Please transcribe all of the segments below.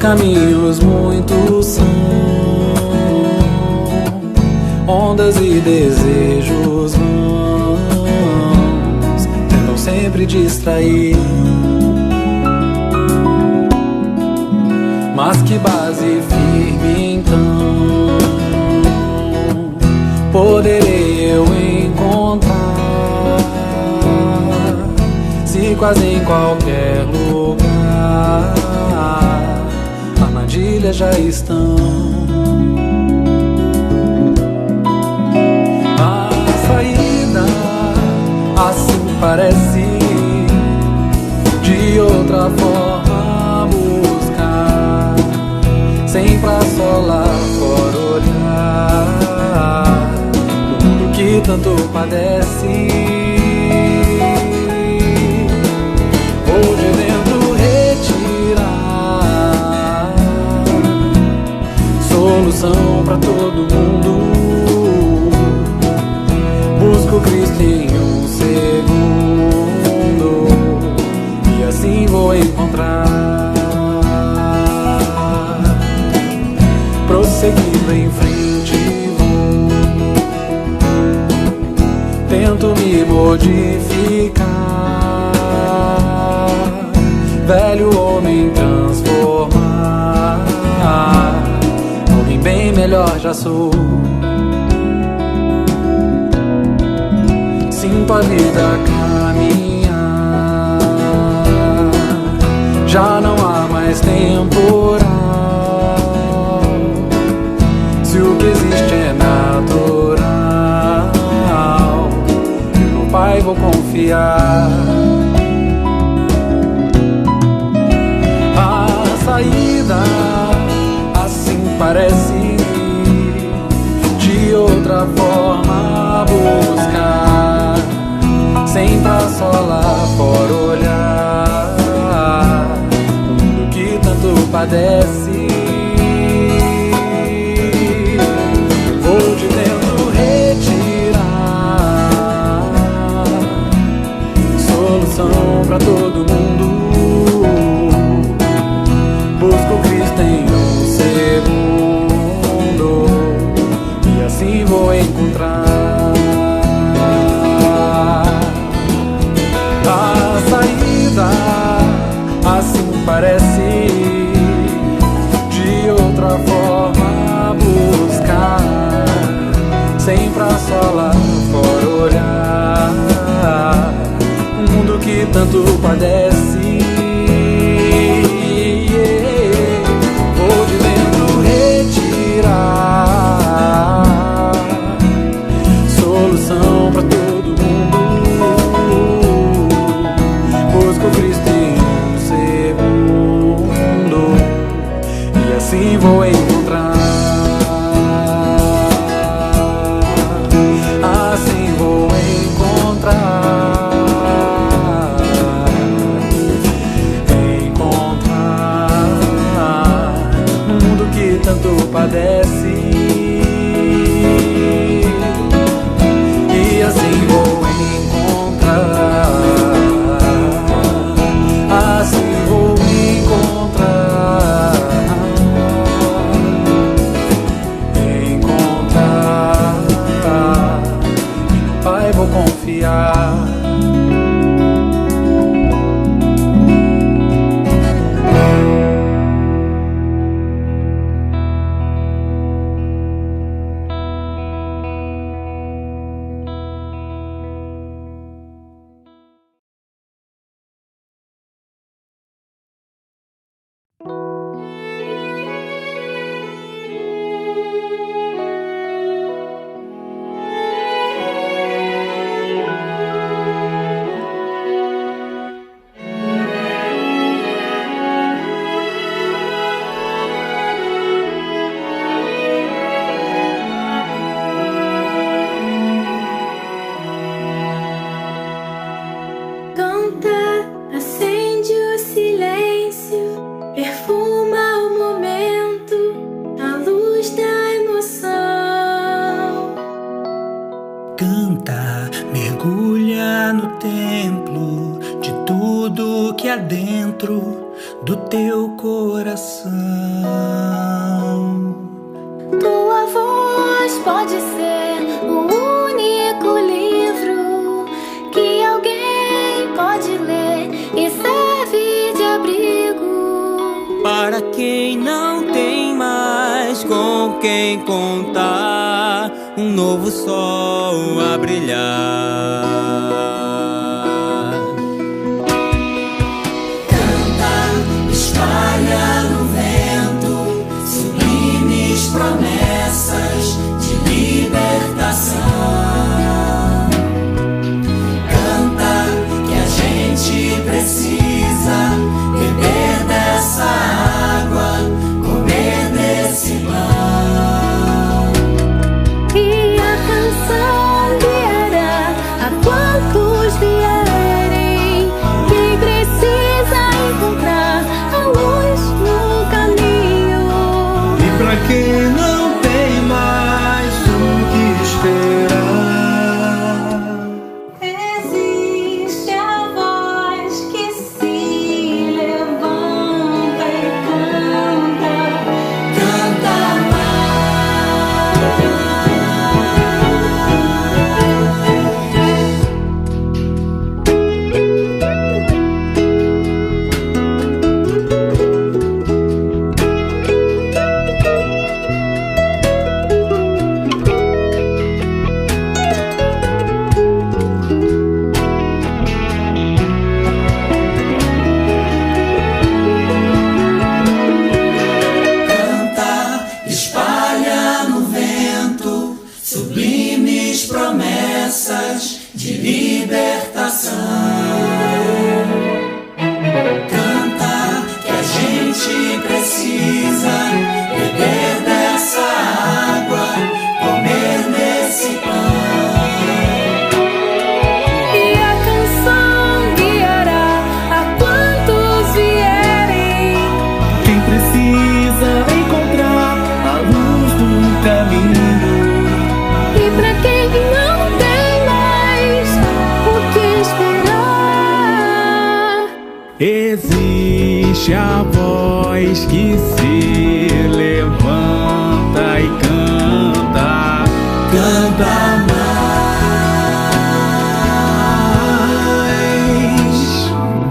caminhos muitos são, ondas e desejos vãos tentam sempre distrair. Mas que base firme então poderei eu encontrar, se quase em qualquer lugar armadilhas já estão. A saída assim parece de outra forma buscar, sem pra só lá fora olhar o mundo que tanto padece. Vou de dentro retirar solução pra todo mundo. Busco Cristo em um segundo e assim vou encontrar. Prosseguindo em frente vou, tento me modificar, velho homem transformar, homem bem melhor já sou. Sinto a vida caminhar, já não há mais temporal. Se o que existe é natural, eu no Pai vou confiar. A saída assim parece de outra forma buscar, sem pra só lá fora olhar o mundo que tanto padece. Vou de dentro retirar solução pra todo mundo. Busco Cristo em um segundo e assim vou encontrar. A saída assim parece de outra forma buscar, sem pra só lá fora olhar o mundo que tanto padece. Vou de dentro retirar solução pra todo mundo. Busco Cristo em um segundo e assim vou encontrar. Assim vou encontrar, encontrar um mundo que tanto padece. E assim vou encontrar, assim vou encontrar, encontrar, e no Pai vou confiar. Canta, mergulha no templo de tudo que há dentro do teu coração. Tua voz pode ser o único livro que alguém pode ler e serve de abrigo para quem não tem mais com quem contar, um novo sol a brilhar. Espalha no vento sublimes promessas de libertação. Canta que a gente precisa beber dessa água, comer desse pão. e a canção guiará a quantos vierem. Quem precisa encontrar a luz no caminho. E pra quem não tem mais o que esperar, Existe a voz que se levanta e canta. Canta espalha no vento sublimes promessas de libertação. Canta que a gente precisa beber dessa água, comer desse pão. E a canção guiará a quantos vierem. quem precisa encontrar a luz do caminho. E pra quem não tem mais o que esperar, Existe a voz que se levanta e canta. Canta mais.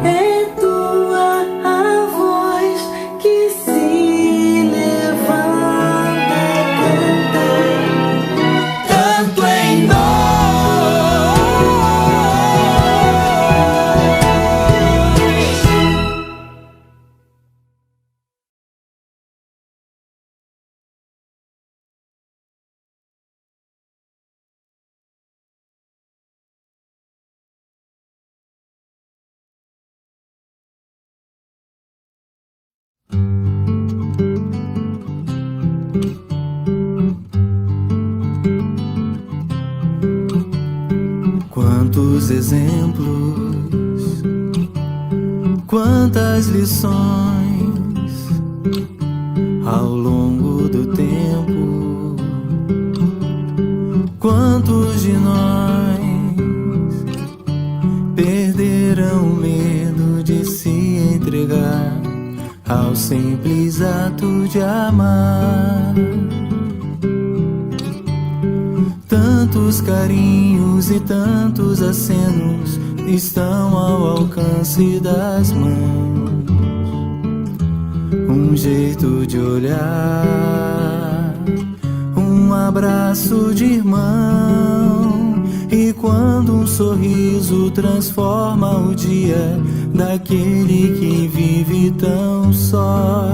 é tua a voz que se levanta e canta. Tanto em nós. Quantos exemplos, quantas lições ao longo do tempo. Quantos de nós perderam o medo de se entregar ao simples ato de amar? Tantos carinhos e tantos acenos estão ao alcance das mãos. Um jeito de olhar, um abraço de irmão. E quando um sorriso transforma o dia daquele que vive tão só.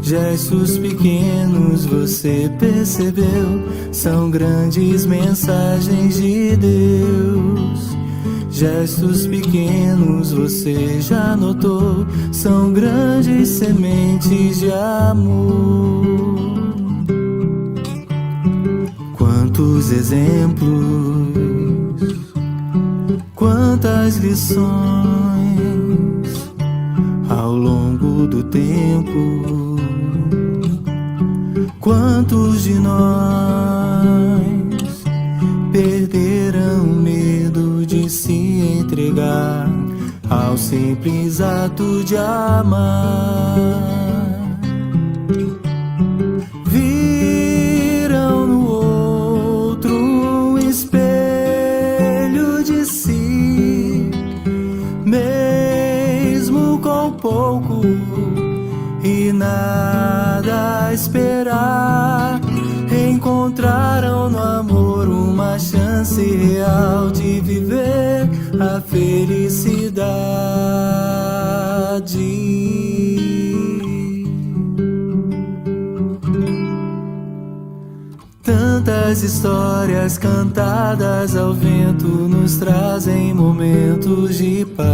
Gestos pequenos, você percebeu, são grandes mensagens de Deus. Gestos pequenos, você já notou, são grandes sementes de amor. Quantos exemplos, quantas lições ao longo do tempo. Quantos de nós perderam o medo de se entregar ao simples ato de amar. Viram no outro um espelho de si, mesmo com pouco e nada a esperar. Encontraram no amor uma chance real de viver a felicidade. Tantas histórias cantadas ao vento nos trazem momentos de paz.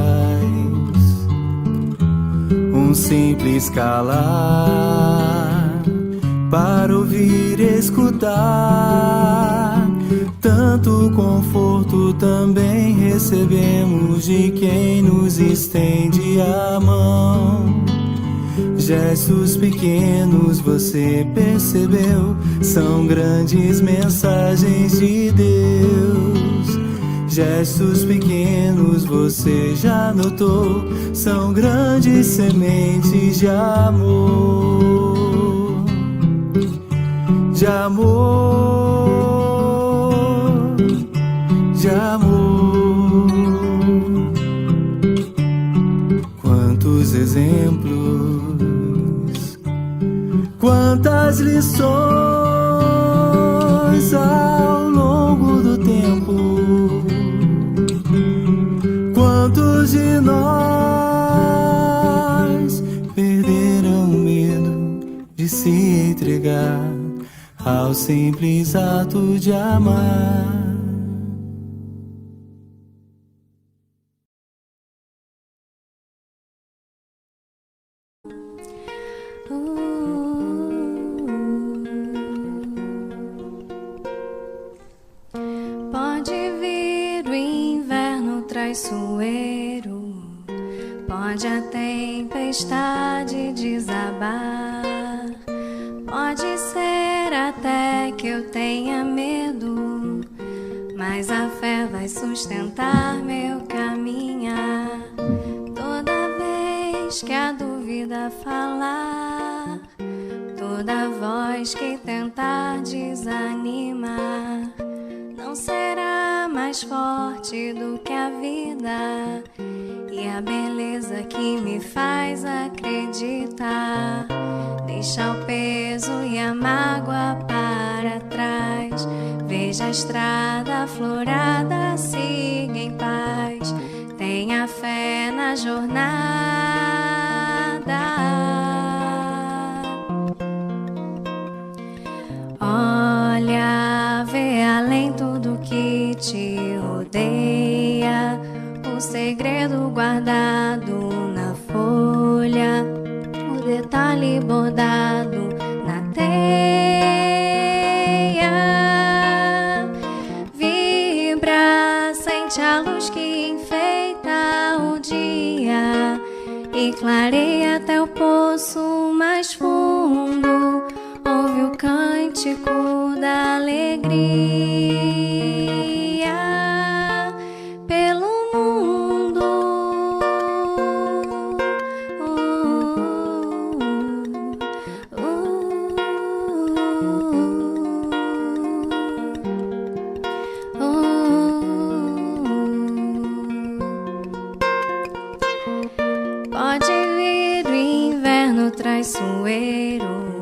Um simples calar para ouvir e escutar. Tanto conforto também recebemos de quem nos estende a mão. Gestos pequenos, você percebeu, são grandes mensagens de Deus. Gestos pequenos, você já notou, são grandes sementes de amor. De amor, de amor. Quantos exemplos, quantas lições ao longo do tempo. Quantos de nós perderam o medo de se entregar ao simples ato de amar. Pode vir o inverno traiçoeiro, pode a tempestade desabar, pode ser até que eu tenha medo, mas a fé vai sustentar meu caminhar. Toda vez que a dúvida falar, toda voz que tentar desanimar, não será mais forte do que a vida e a beleza que me faz acreditar. Deixa o peso e a mágoa para trás, veja a estrada aflorada, siga em paz, tenha fé na jornada. Olha, vê além tudo que te rodeia, o segredo guardado na folha, o detalhe bordado na teia. Vibra, sente a luz que enfeita o dia e clareia até o poço mais fundo. Ouve o cântico da alegria pelo mundo. Pode vir o inverno traiçoeiro,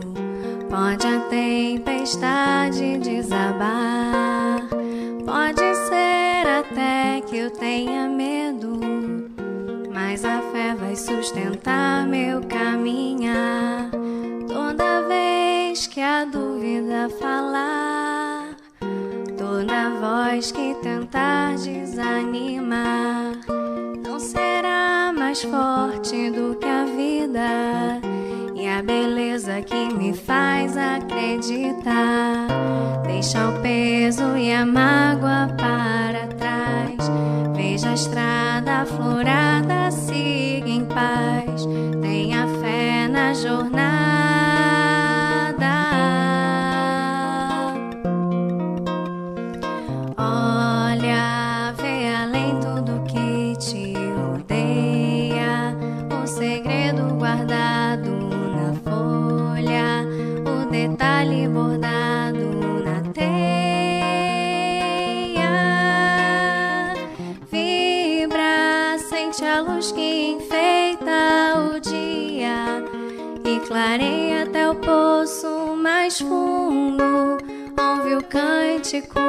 pode a tempestade desabar, pode ser até que eu tenha medo, mas a fé vai sustentar meu caminhar. Toda vez que a dúvida falar, toda voz que tentar desanimar, não será mais forte do que a vida e a beleza que me faz acreditar. Deixa o peso e a mágoa para trás, veja a estrada aflorada, siga em paz, tenha fé na jornada. Olha, vê além tudo que te rodeia, acende a luz que enfeita o dia e clareia até o poço mais fundo. Ouve o cântico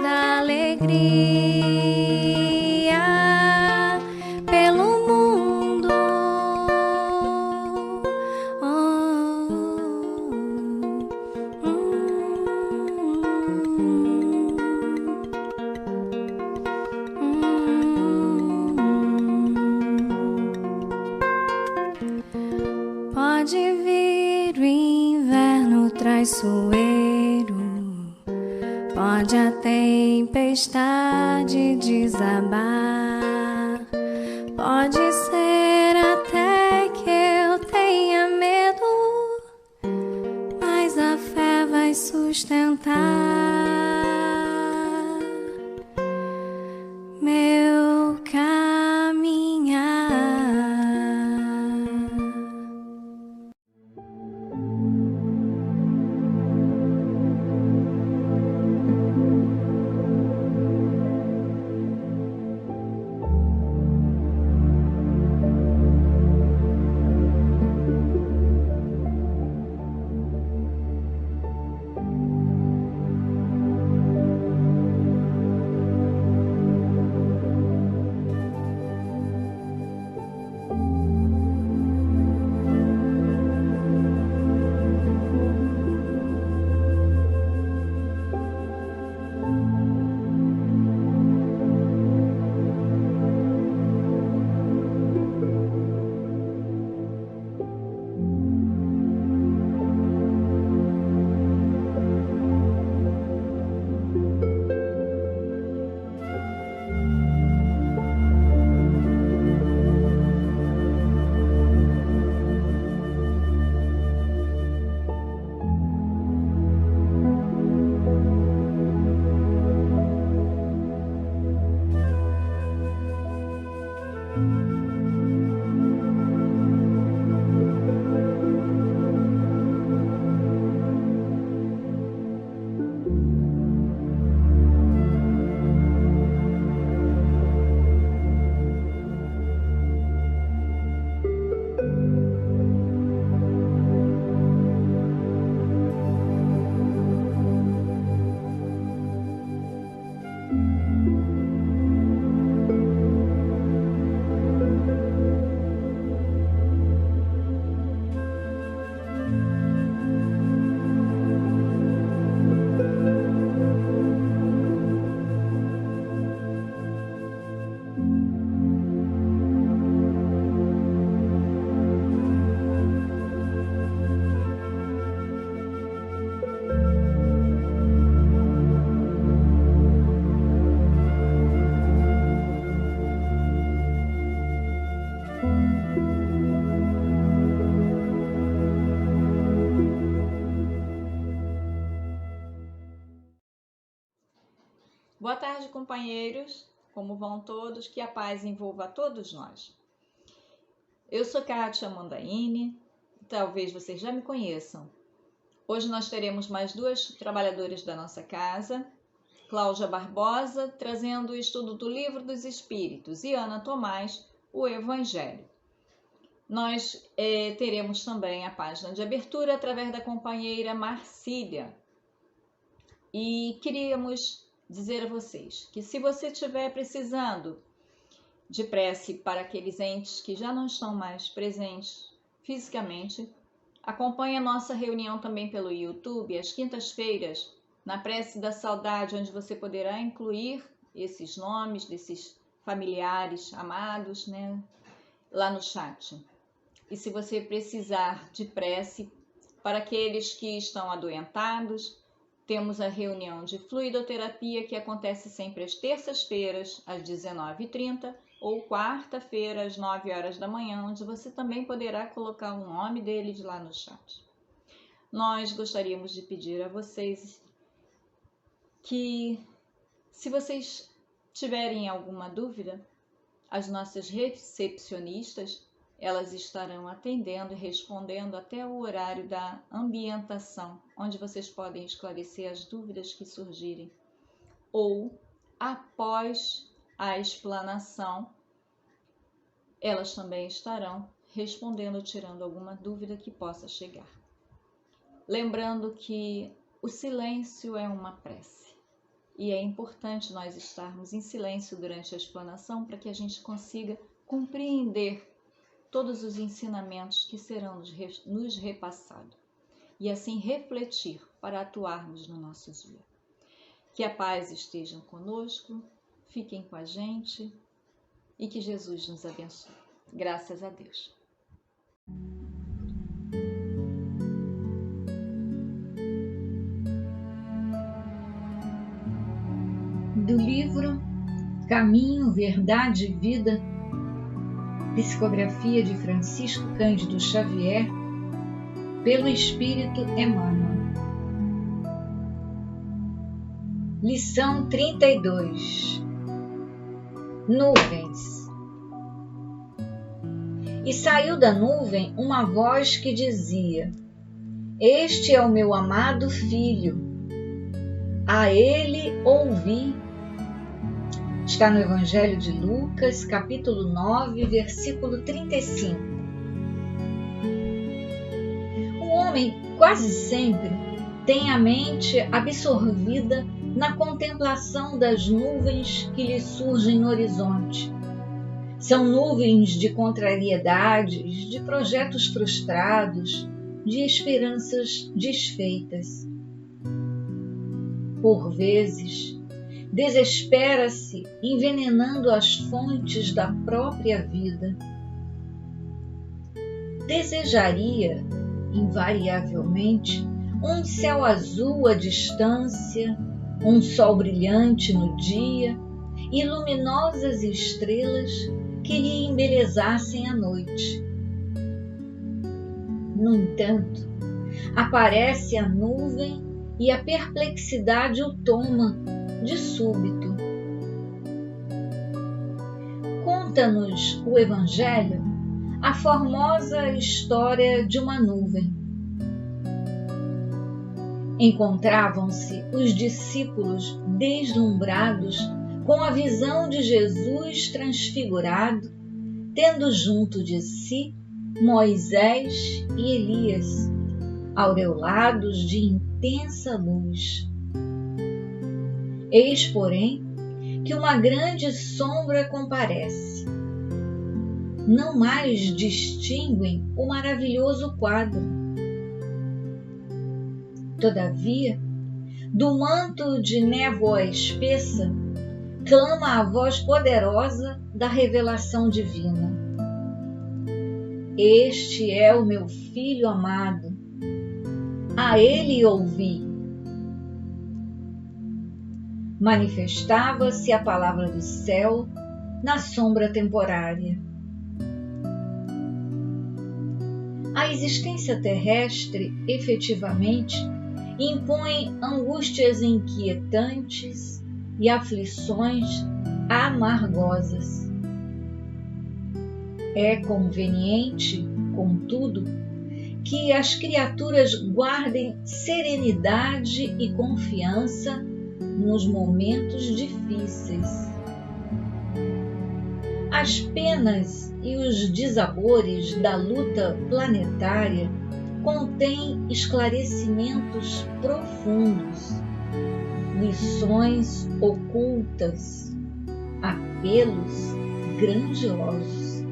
da alegria pelo mundo. Pode vir o inverno traiçoeiro, pode a tempestade desabar, pode ser até que eu tenha medo, mas a fé vai sustentar meu caminhar. Boa tarde, companheiros. Como vão todos? Que a paz envolva a todos nós. Eu sou Kátia Mondaini, talvez vocês já me conheçam. Hoje nós teremos mais duas trabalhadoras da nossa casa, Cláudia Barbosa, trazendo o estudo do Livro dos Espíritos, e Ana Tomás, o Evangelho. Nós teremos também a página de abertura através da companheira Marcília. E queríamos dizer a vocês que se você estiver precisando de prece para aqueles entes que já não estão mais presentes fisicamente, acompanhe a nossa reunião também pelo YouTube, às quintas-feiras, na Prece da Saudade, onde você poderá incluir esses nomes desses familiares amados, né, lá no chat. E se você precisar de prece para aqueles que estão adoentados, temos a reunião de fluidoterapia que acontece sempre às terças-feiras, às 19h30, ou quarta-feira, às 9 horas da manhã, onde você também poderá colocar o nome deles lá no chat. Nós gostaríamos de pedir a vocês que, se vocês tiverem alguma dúvida, as nossas recepcionistas, elas estarão atendendo e respondendo até o horário da ambientação, onde vocês podem esclarecer as dúvidas que surgirem, ou após a explanação elas também estarão respondendo, tirando alguma dúvida que possa chegar. Lembrando que o silêncio é uma prece e é importante nós estarmos em silêncio durante a explanação para que a gente consiga compreender todos os ensinamentos que serão nos repassados e assim refletir para atuarmos no nosso dia. Que a paz esteja conosco, fiquem com a gente e que Jesus nos abençoe. Graças a Deus. Do livro Caminho, Verdade e Vida, psicografia de Francisco Cândido Xavier, pelo Espírito Emmanuel. Lição 32. Nuvens. E saiu da nuvem uma voz que dizia: Este é o meu amado filho, a ele ouvi. Está no Evangelho de Lucas, capítulo 9, versículo 35. O homem quase sempre tem a mente absorvida na contemplação das nuvens que lhe surgem no horizonte. São nuvens de contrariedades, de projetos frustrados, de esperanças desfeitas. Por vezes, desespera-se envenenando as fontes da própria vida. Desejaria, invariavelmente, um céu azul à distância, um sol brilhante no dia e luminosas estrelas que lhe embelezassem a noite. No entanto, aparece a nuvem e a perplexidade o toma de súbito. Conta-nos o Evangelho a formosa história de uma nuvem. Encontravam-se os discípulos deslumbrados com a visão de Jesus transfigurado, tendo junto de si Moisés e Elias, aureolados de intensa luz. Eis, porém, que uma grande sombra comparece. Não mais distinguem o maravilhoso quadro. Todavia, do manto de névoa espessa, clama a voz poderosa da revelação divina. Este é o meu filho amado, a ele ouvi. Manifestava-se a palavra do céu na sombra temporária. A existência terrestre, efetivamente, impõe angústias inquietantes e aflições amargosas. É conveniente, contudo, que as criaturas guardem serenidade e confiança nos momentos difíceis. As penas e os dissabores da luta planetária contêm esclarecimentos profundos, lições ocultas, apelos grandiosos.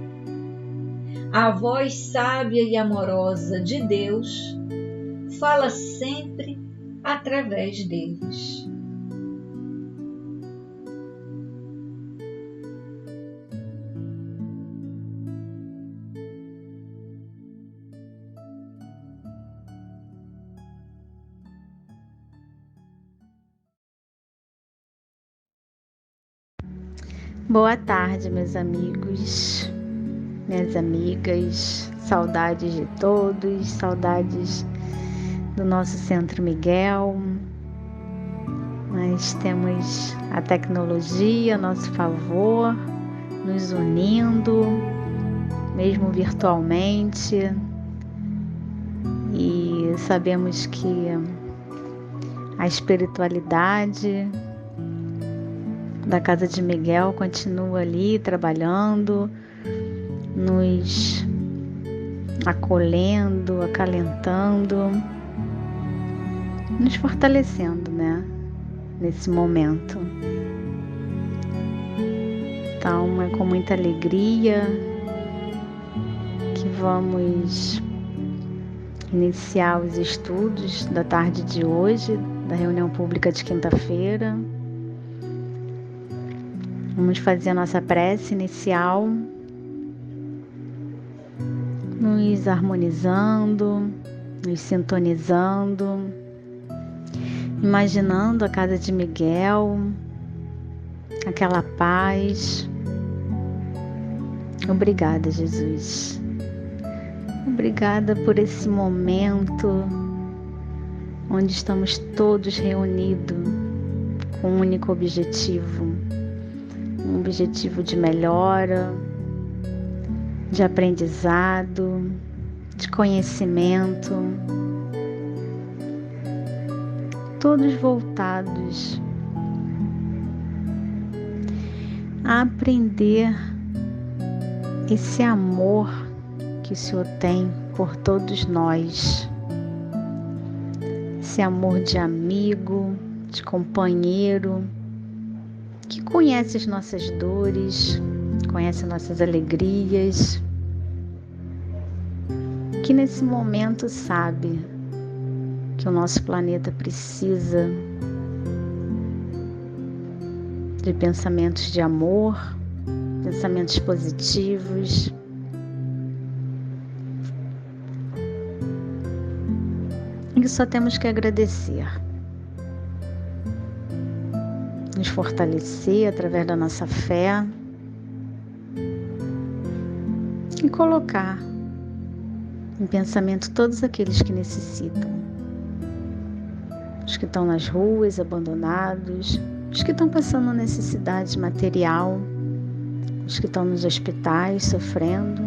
A voz sábia e amorosa de Deus fala sempre através deles. Boa tarde, meus amigos, minhas amigas, saudades de todos, saudades do nosso Centro Miguel. Nós temos a tecnologia a nosso favor, nos unindo, mesmo virtualmente, e sabemos que a espiritualidade da Casa de Miguel continua ali trabalhando nos acolhendo, acalentando, nos fortalecendo, né? Nesse momento. Então, é com muita alegria que vamos iniciar os estudos da tarde de hoje, da reunião pública de quinta-feira. Vamos fazer a nossa prece inicial, nos harmonizando, nos sintonizando, imaginando a casa de Miguel, aquela paz. Obrigada, Jesus. Obrigada por esse momento onde estamos todos reunidos com um único objetivo, um objetivo de melhora, de aprendizado, de conhecimento, todos voltados a aprender esse amor que o Senhor tem por todos nós, esse amor de amigo, de companheiro, que conhece as nossas dores, conhece nossas alegrias, que nesse momento sabe que o nosso planeta precisa de pensamentos de amor, pensamentos positivos, e que só temos que agradecer, nos fortalecer através da nossa fé e colocar em pensamento todos aqueles que necessitam, os que estão nas ruas abandonados, os que estão passando necessidade material, os que estão nos hospitais sofrendo,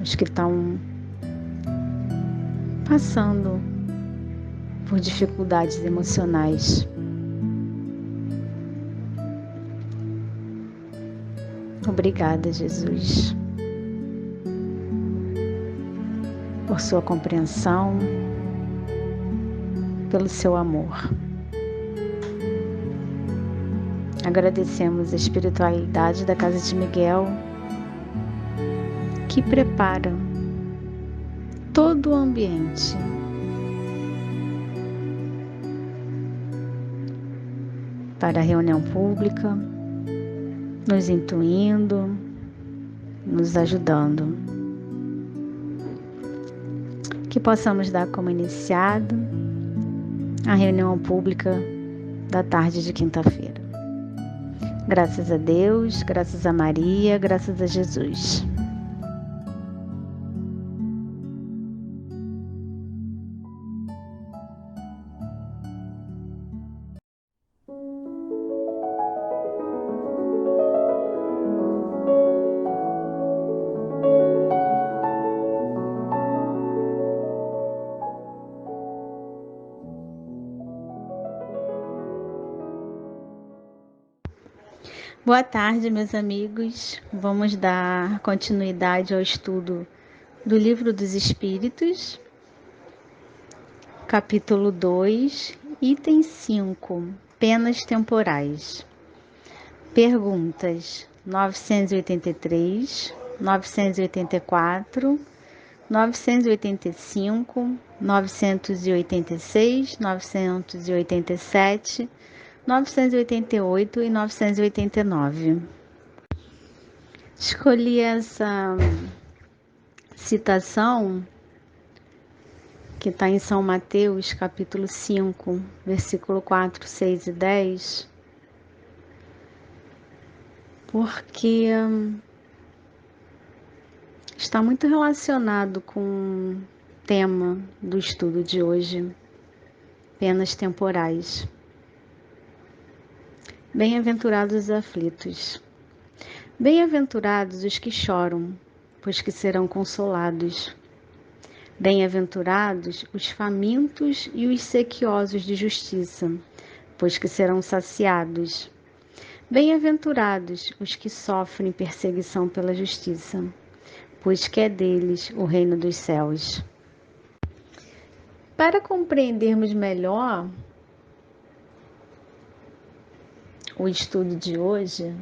os que estão passando por dificuldades emocionais. Obrigada, Jesus, por sua compreensão, pelo seu amor. Agradecemos a espiritualidade da Casa de Miguel, que prepara todo o ambiente para a reunião pública, nos intuindo, nos ajudando. Que possamos dar como iniciado a reunião pública da tarde de quinta-feira. Graças a Deus, graças a Maria, graças a Jesus. Boa tarde, meus amigos. Vamos dar continuidade ao estudo do Livro dos Espíritos, capítulo 2, item 5, penas temporais. Perguntas 983, 984, 985, 986, 987, 988 e 989. Escolhi essa citação que está em São Mateus, capítulo 5, versículo 4, 6 e 10, porque está muito relacionado com o tema do estudo de hoje, penas temporais. Bem-aventurados os aflitos. Bem-aventurados os que choram, pois que serão consolados. Bem-aventurados os famintos e os sequiosos de justiça, pois que serão saciados. Bem-aventurados os que sofrem perseguição pela justiça, pois que é deles o reino dos céus. Para compreendermos melhor o estudo de hoje,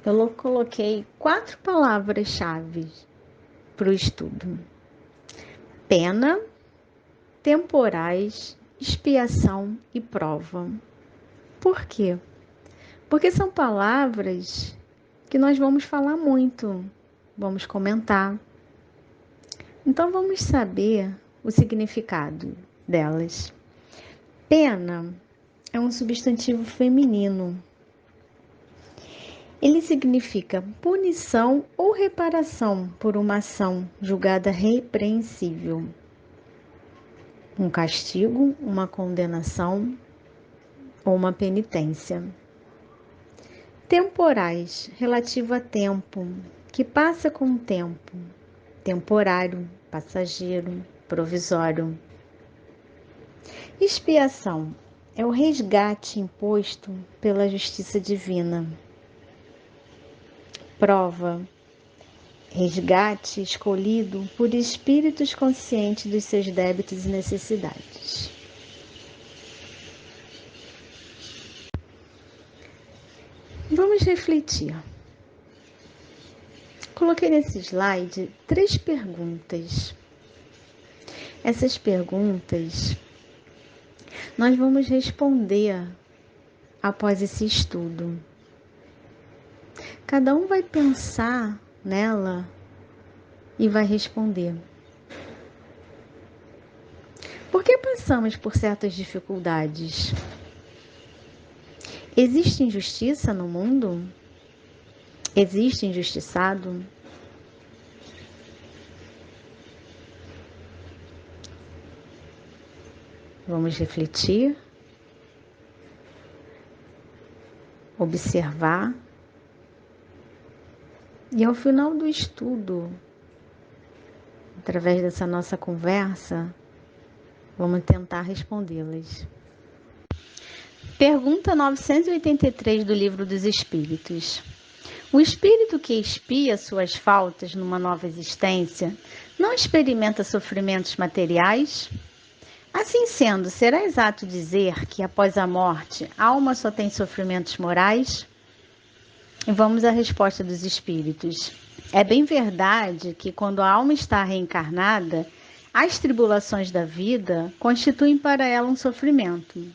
eu coloquei 4 palavras-chave para o estudo: pena, temporais, expiação e prova. Por quê? Porque são palavras que nós vamos falar muito, vamos comentar. Então vamos saber o significado delas. Pena é um substantivo feminino. Ele significa punição ou reparação por uma ação julgada repreensível. Um castigo, uma condenação ou uma penitência. Temporais, relativo a tempo, que passa com o tempo. Temporário, passageiro, provisório. Expiação é o resgate imposto pela justiça divina. Prova, resgate escolhido por espíritos conscientes dos seus débitos e necessidades. Vamos refletir. Coloquei nesse slide 3 perguntas. Essas perguntas nós vamos responder após esse estudo. Cada um vai pensar nela e vai responder. Por que passamos por certas dificuldades? Existe injustiça no mundo? Existe injustiçado? Vamos refletir, observar e ao final do estudo, através dessa nossa conversa, vamos tentar respondê-las. Pergunta 983 do Livro dos Espíritos. O espírito que expia suas faltas numa nova existência não experimenta sofrimentos materiais? Assim sendo, será exato dizer que após a morte a alma só tem sofrimentos morais? E vamos à resposta dos espíritos. É bem verdade que quando a alma está reencarnada, as tribulações da vida constituem para ela um sofrimento,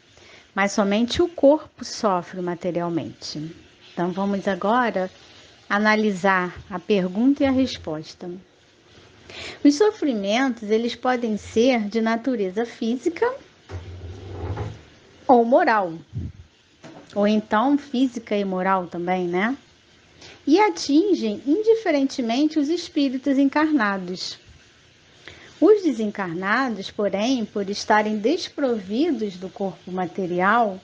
mas somente o corpo sofre materialmente. Então vamos agora analisar a pergunta e a resposta. Os sofrimentos, eles podem ser de natureza física ou moral, ou então física e moral também, né? E atingem indiferentemente os espíritos encarnados. Os desencarnados, porém, por estarem desprovidos do corpo material,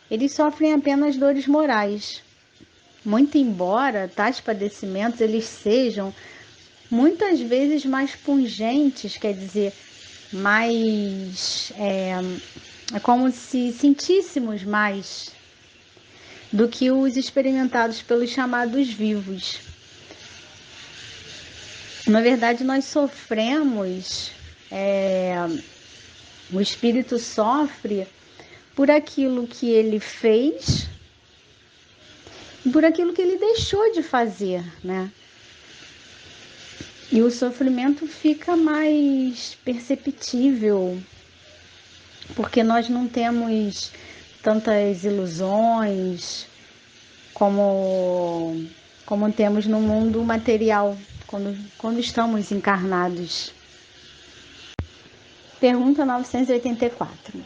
eles sofrem apenas dores morais. Muito embora tais padecimentos eles sejam muitas vezes mais pungentes, quer dizer, mais é como se sentíssemos mais do que os experimentados pelos chamados vivos. Na verdade, nós sofremos, o espírito sofre por aquilo que ele fez e por aquilo que ele deixou de fazer, né? E o sofrimento fica mais perceptível, porque nós não temos tantas ilusões como temos no mundo material, quando estamos encarnados. Pergunta 984.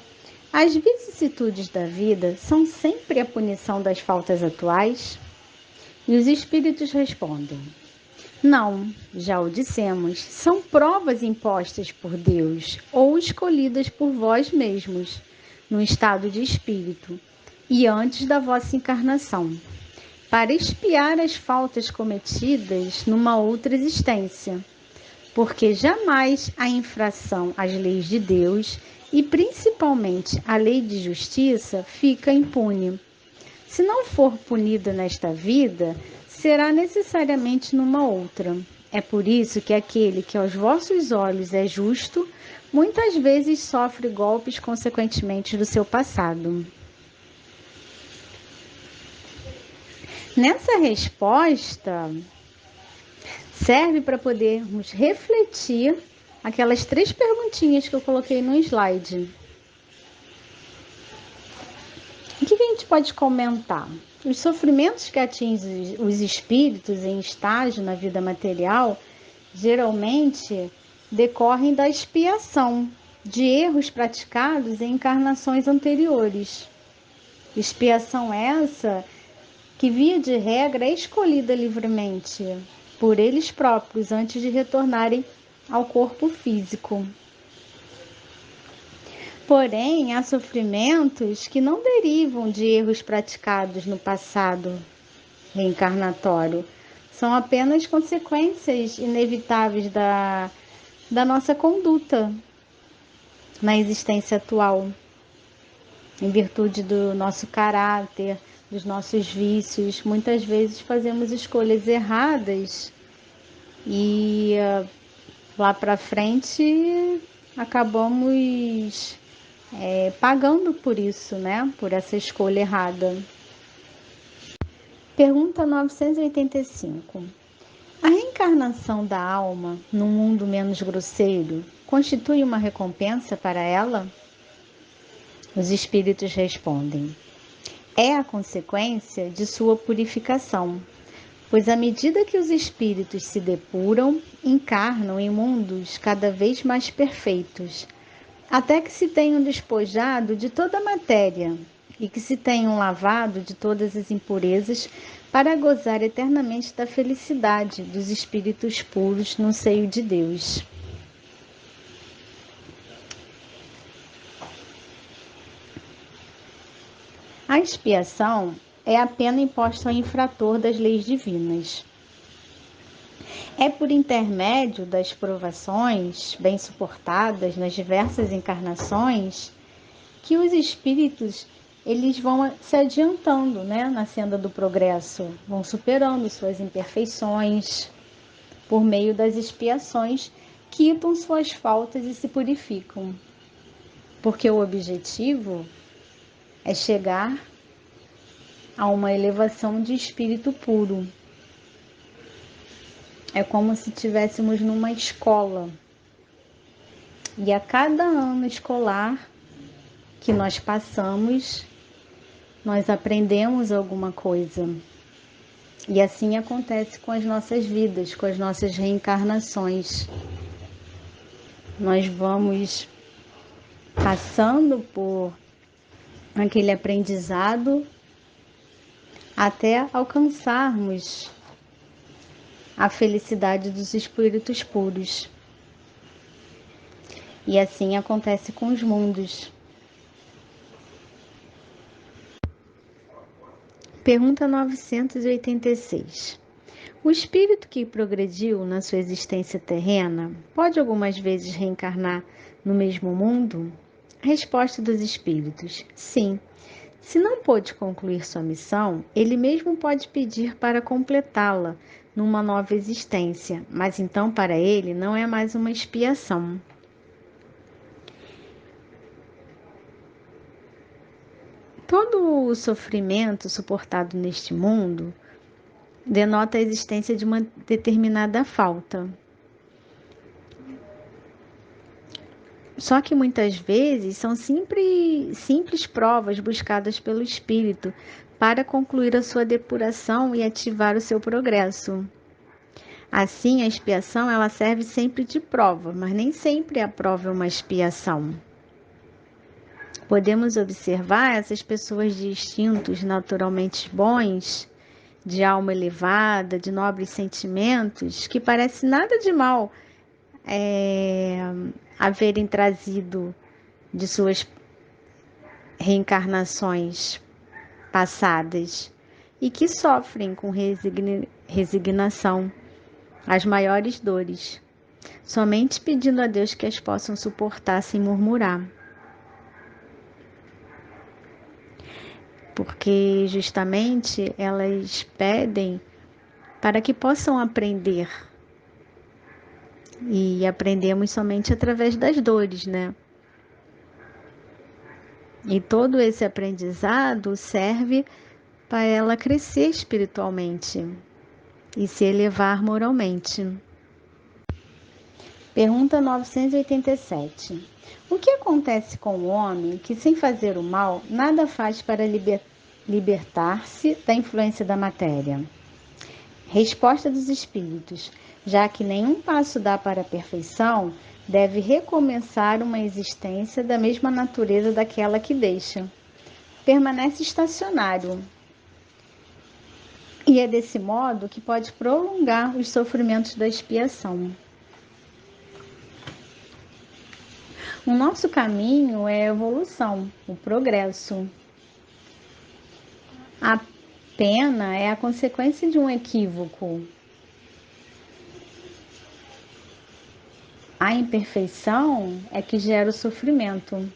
As vicissitudes da vida são sempre a punição das faltas atuais? E os espíritos respondem: não, já o dissemos, são provas impostas por Deus ou escolhidas por vós mesmos, no estado de espírito, e antes da vossa encarnação, para expiar as faltas cometidas numa outra existência, porque jamais a infração às leis de Deus, e principalmente a lei de justiça, fica impune. Se não for punida nesta vida, será necessariamente numa outra. É por isso que aquele que aos vossos olhos é justo, muitas vezes sofre golpes consequentemente do seu passado. Nessa resposta, serve para podermos refletir aquelas 3 perguntinhas que eu coloquei no slide. O que a gente pode comentar? Os sofrimentos que atingem os espíritos em estágio na vida material, geralmente decorrem da expiação de erros praticados em encarnações anteriores. Expiação essa que, via de regra, é escolhida livremente por eles próprios antes de retornarem ao corpo físico. Porém, há sofrimentos que não derivam de erros praticados no passado reencarnatório. São apenas consequências inevitáveis da nossa conduta na existência atual, em virtude do nosso caráter, dos nossos vícios. Muitas vezes fazemos escolhas erradas e lá para frente acabamos pagando por isso, né? Por essa escolha errada. Pergunta 985. A reencarnação da alma num mundo menos grosseiro constitui uma recompensa para ela? Os espíritos respondem: é a consequência de sua purificação, pois à medida que os espíritos se depuram, encarnam em mundos cada vez mais perfeitos, até que se tenham despojado de toda a matéria e que se tenham lavado de todas as impurezas para gozar eternamente da felicidade dos espíritos puros no seio de Deus. A expiação é a pena imposta ao infrator das leis divinas. É por intermédio das provações bem suportadas nas diversas encarnações que os espíritos eles vão se adiantando, né, na senda do progresso, vão superando suas imperfeições por meio das expiações, quitam suas faltas e se purificam. Porque o objetivo é chegar a uma elevação de espírito puro. É como se estivéssemos numa escola. E a cada ano escolar que nós passamos, nós aprendemos alguma coisa. E assim acontece com as nossas vidas, com as nossas reencarnações. Nós vamos passando por aquele aprendizado até alcançarmos a felicidade dos espíritos puros. E assim acontece com os mundos. Pergunta 986. O espírito que progrediu na sua existência terrena pode algumas vezes reencarnar no mesmo mundo? Resposta dos espíritos: sim. Se não pôde concluir sua missão, ele mesmo pode pedir para completá-la numa nova existência, mas então para ele não é mais uma expiação. Todo o sofrimento suportado neste mundo denota a existência de uma determinada falta. Só que muitas vezes são simples provas buscadas pelo espírito para concluir a sua depuração e ativar o seu progresso. Assim, a expiação ela serve sempre de prova, mas nem sempre a prova é uma expiação. Podemos observar essas pessoas de instintos naturalmente bons, de alma elevada, de nobres sentimentos, que parece nada de mal haverem trazido de suas reencarnações passadas e que sofrem com resignação as maiores dores, somente pedindo a Deus que as possam suportar sem murmurar. porque justamente elas pedem para que possam aprender. E aprendemos somente através das dores, né? E todo esse aprendizado serve para ela crescer espiritualmente e se elevar moralmente. Pergunta 987. O que acontece com o homem que, sem fazer o mal, nada faz para libertar-se da influência da matéria? Resposta dos espíritos. Já que nenhum passo dá para a perfeição, deve recomeçar uma existência da mesma natureza daquela que deixa. Permanece estacionário. E é desse modo que pode prolongar os sofrimentos da expiação. O nosso caminho é a evolução, o progresso. A pena é a consequência de um equívoco. A imperfeição é que gera o sofrimento.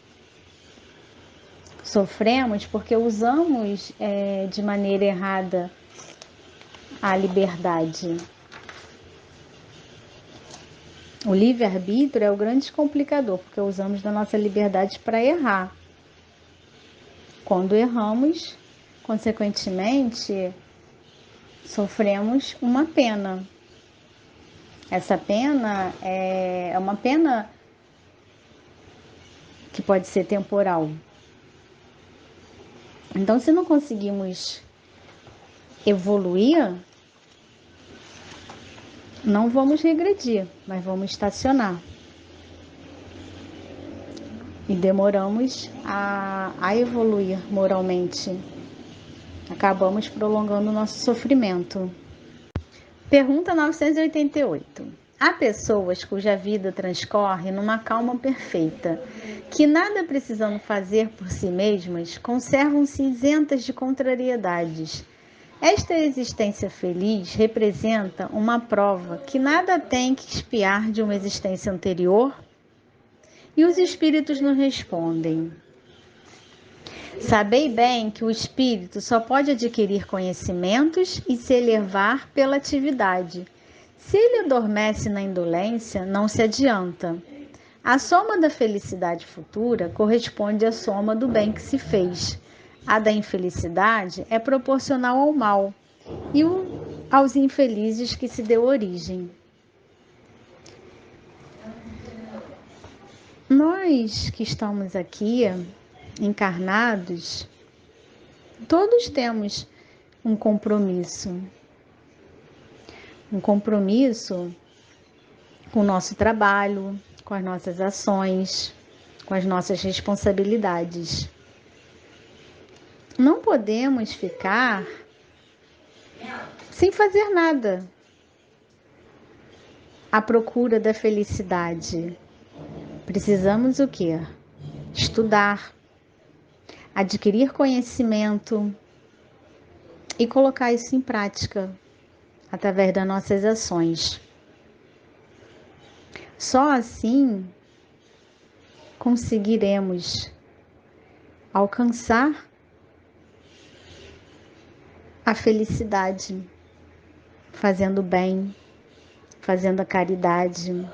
Sofremos porque usamos de maneira errada a liberdade. O livre-arbítrio é o grande complicador, porque usamos da nossa liberdade para errar. Quando erramos, consequentemente, sofremos uma pena. Essa pena é uma pena que pode ser temporal. Então, se não conseguimos evoluir, não vamos regredir, mas vamos estacionar. E demoramos a evoluir moralmente. Acabamos prolongando o nosso sofrimento. Pergunta 988. Há pessoas cuja vida transcorre numa calma perfeita, que nada precisando fazer por si mesmas, conservam-se isentas de contrariedades. Esta existência feliz representa uma prova que nada tem que expiar de uma existência anterior? E os espíritos nos respondem: sabei bem que o espírito só pode adquirir conhecimentos e se elevar pela atividade. Se ele adormece na indolência, não se adianta. A soma da felicidade futura corresponde à soma do bem que se fez. A da infelicidade é proporcional ao mal e aos infelizes que se deu origem. Nós que estamos aqui encarnados, todos temos um compromisso com o nosso trabalho, com as nossas ações, com as nossas responsabilidades. Não podemos ficar sem fazer nada à procura da felicidade. Precisamos o quê? Estudar, adquirir conhecimento e colocar isso em prática através das nossas ações. Só assim conseguiremos alcançar a felicidade, fazendo bem, fazendo a caridade,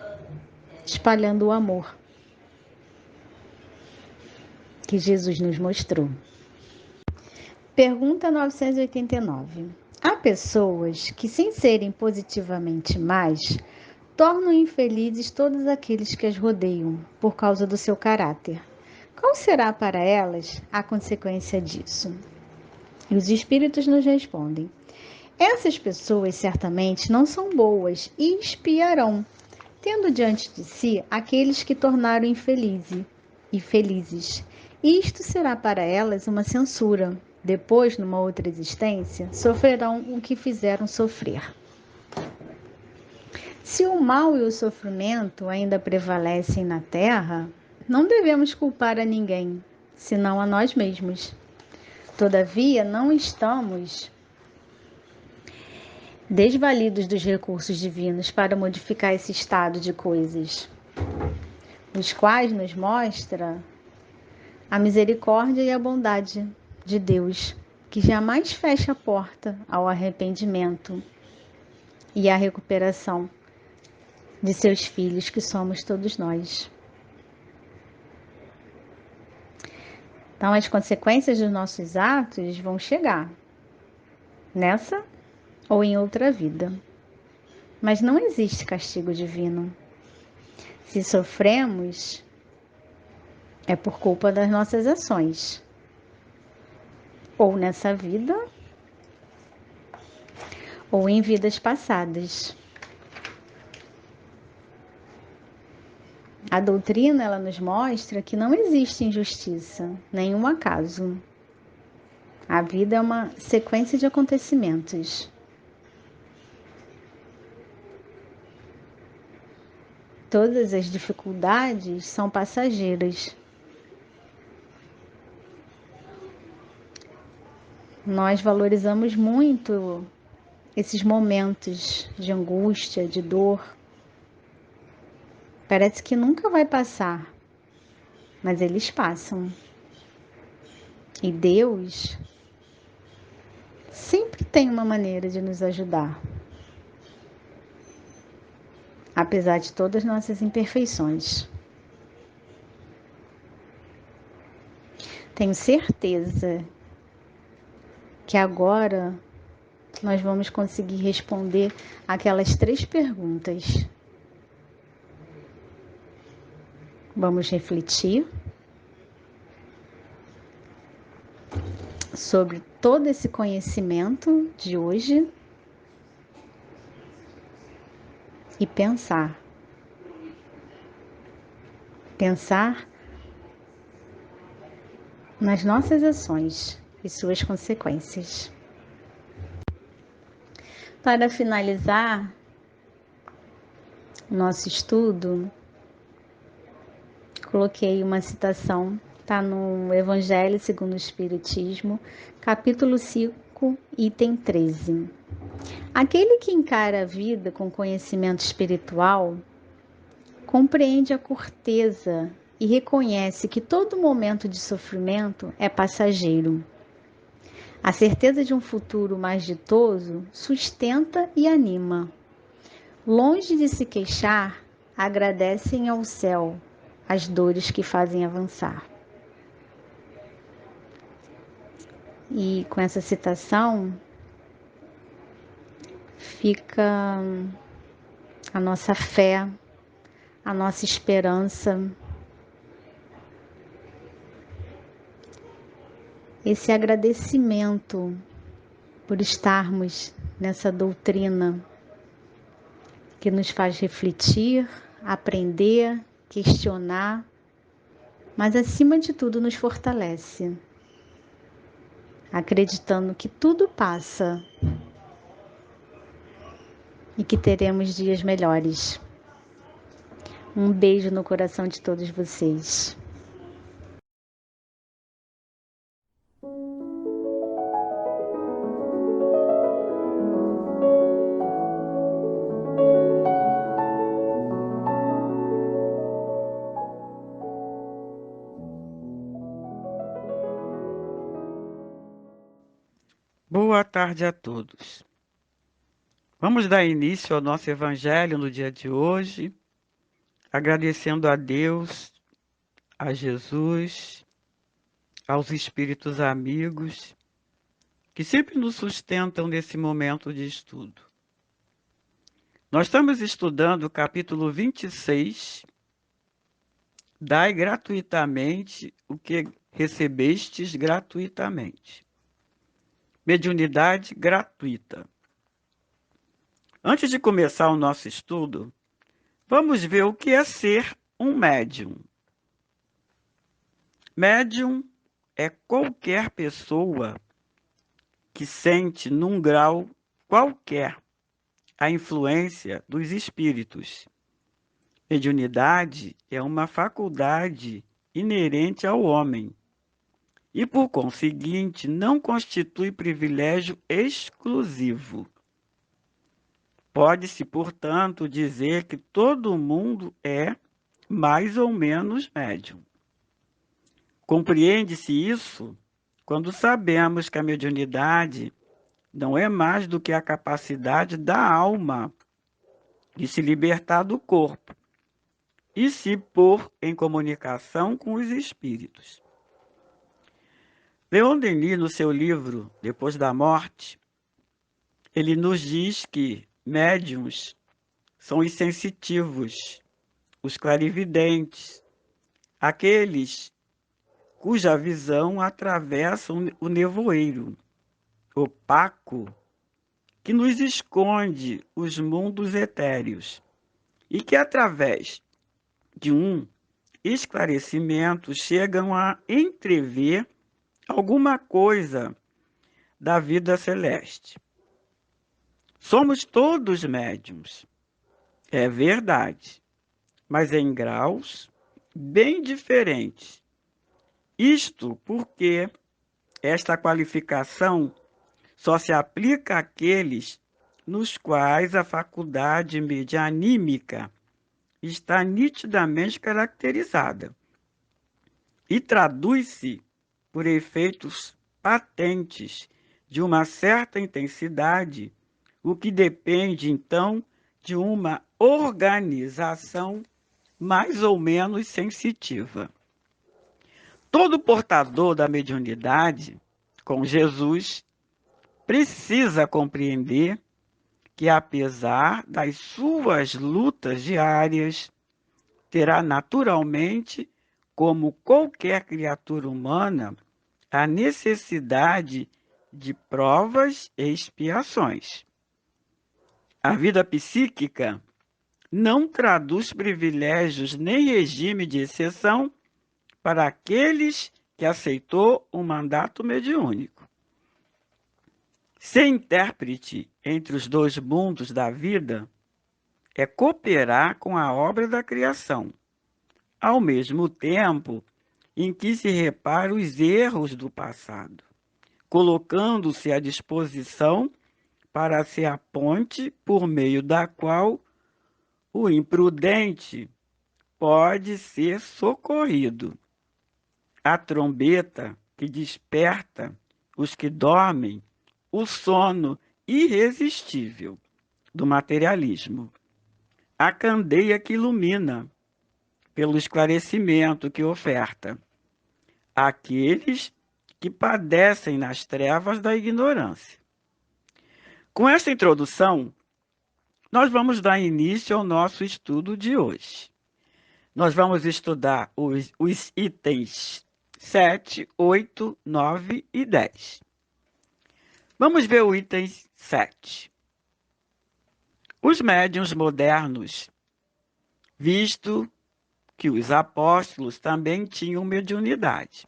espalhando o amor que Jesus nos mostrou. Pergunta 989. Há pessoas que, sem serem positivamente más, tornam infelizes todos aqueles que as rodeiam por causa do seu caráter. Qual será para elas a consequência disso? E os espíritos nos respondem: essas pessoas certamente não são boas e expiarão, tendo diante de si aqueles que tornaram infelizes e felizes. Isto será para elas uma censura. Depois, numa outra existência, sofrerão o que fizeram sofrer. Se o mal e o sofrimento ainda prevalecem na Terra, não devemos culpar a ninguém, senão a nós mesmos. Todavia, não estamos desvalidos dos recursos divinos para modificar esse estado de coisas, os quais nos mostra a misericórdia e a bondade de Deus, que jamais fecha a porta ao arrependimento e à recuperação de seus filhos, que somos todos nós. Então, as consequências dos nossos atos vão chegar nessa ou em outra vida. Mas não existe castigo divino. Se sofremos, é por culpa das nossas ações, ou nessa vida, ou em vidas passadas. A doutrina, ela nos mostra que não existe injustiça, nenhum acaso. A vida é uma sequência de acontecimentos. Todas as dificuldades são passageiras. Nós valorizamos muito esses momentos de angústia, de dor. Parece que nunca vai passar, mas eles passam. E Deus sempre tem uma maneira de nos ajudar, apesar de todas as nossas imperfeições. Tenho certeza que agora nós vamos conseguir responder aquelas 3 perguntas. Vamos refletir sobre todo esse conhecimento de hoje e pensar nas nossas ações e suas consequências. Para finalizar o nosso estudo, coloquei uma citação, está no Evangelho segundo o Espiritismo, capítulo 5, item 13. Aquele que encara a vida com conhecimento espiritual compreende a corteza e reconhece que todo momento de sofrimento é passageiro. A certeza de um futuro mais ditoso sustenta e anima. Longe de se queixar, agradecem ao céu as dores que fazem avançar. E com essa citação fica a nossa fé, a nossa esperança, esse agradecimento por estarmos nessa doutrina que nos faz refletir, aprender, questionar, mas acima de tudo nos fortalece, acreditando que tudo passa e que teremos dias melhores. Um beijo no coração de todos vocês. Boa tarde a todos. Vamos dar início ao nosso Evangelho no dia de hoje, agradecendo a Deus, a Jesus, aos Espíritos amigos, que sempre nos sustentam nesse momento de estudo. Nós estamos estudando o capítulo 26, Dai gratuitamente o que recebestes gratuitamente. Mediunidade gratuita. Antes de começar o nosso estudo, vamos ver o que é ser um médium. Médium é qualquer pessoa que sente num grau qualquer a influência dos espíritos. Mediunidade é uma faculdade inerente ao homem e, por conseguinte, não constitui privilégio exclusivo. Pode-se, portanto, dizer que todo mundo é mais ou menos médium. Compreende-se isso quando sabemos que a mediunidade não é mais do que a capacidade da alma de se libertar do corpo e se pôr em comunicação com os espíritos. Leon Denis, no seu livro Depois da Morte, ele nos diz que médiuns são os sensitivos, os clarividentes, aqueles cuja visão atravessa o nevoeiro opaco que nos esconde os mundos etéreos e que, através de um esclarecimento, chegam a entrever alguma coisa da vida celeste. Somos todos médiuns, é verdade, mas em graus bem diferentes. Isto porque esta qualificação só se aplica àqueles nos quais a faculdade medianímica está nitidamente caracterizada e traduz-se por efeitos patentes de uma certa intensidade, o que depende, então, de uma organização mais ou menos sensitiva. Todo portador da mediunidade, com Jesus, precisa compreender que, apesar das suas lutas diárias, terá naturalmente, como qualquer criatura humana, a necessidade de provas e expiações. A vida psíquica não traduz privilégios nem regime de exceção para aqueles que aceitou um mandato mediúnico. Ser intérprete entre os dois mundos da vida é cooperar com a obra da criação, ao mesmo tempo em que se repara os erros do passado, colocando-se à disposição para ser a ponte por meio da qual o imprudente pode ser socorrido. A trombeta que desperta os que dormem, o sono irresistível do materialismo. A candeia que ilumina, pelo esclarecimento que oferta, aqueles que padecem nas trevas da ignorância. Com esta introdução, nós vamos dar início ao nosso estudo de hoje. Nós vamos estudar os itens 7, 8, 9 e 10. Vamos ver o item 7. Os médiuns modernos, visto que os apóstolos também tinham mediunidade,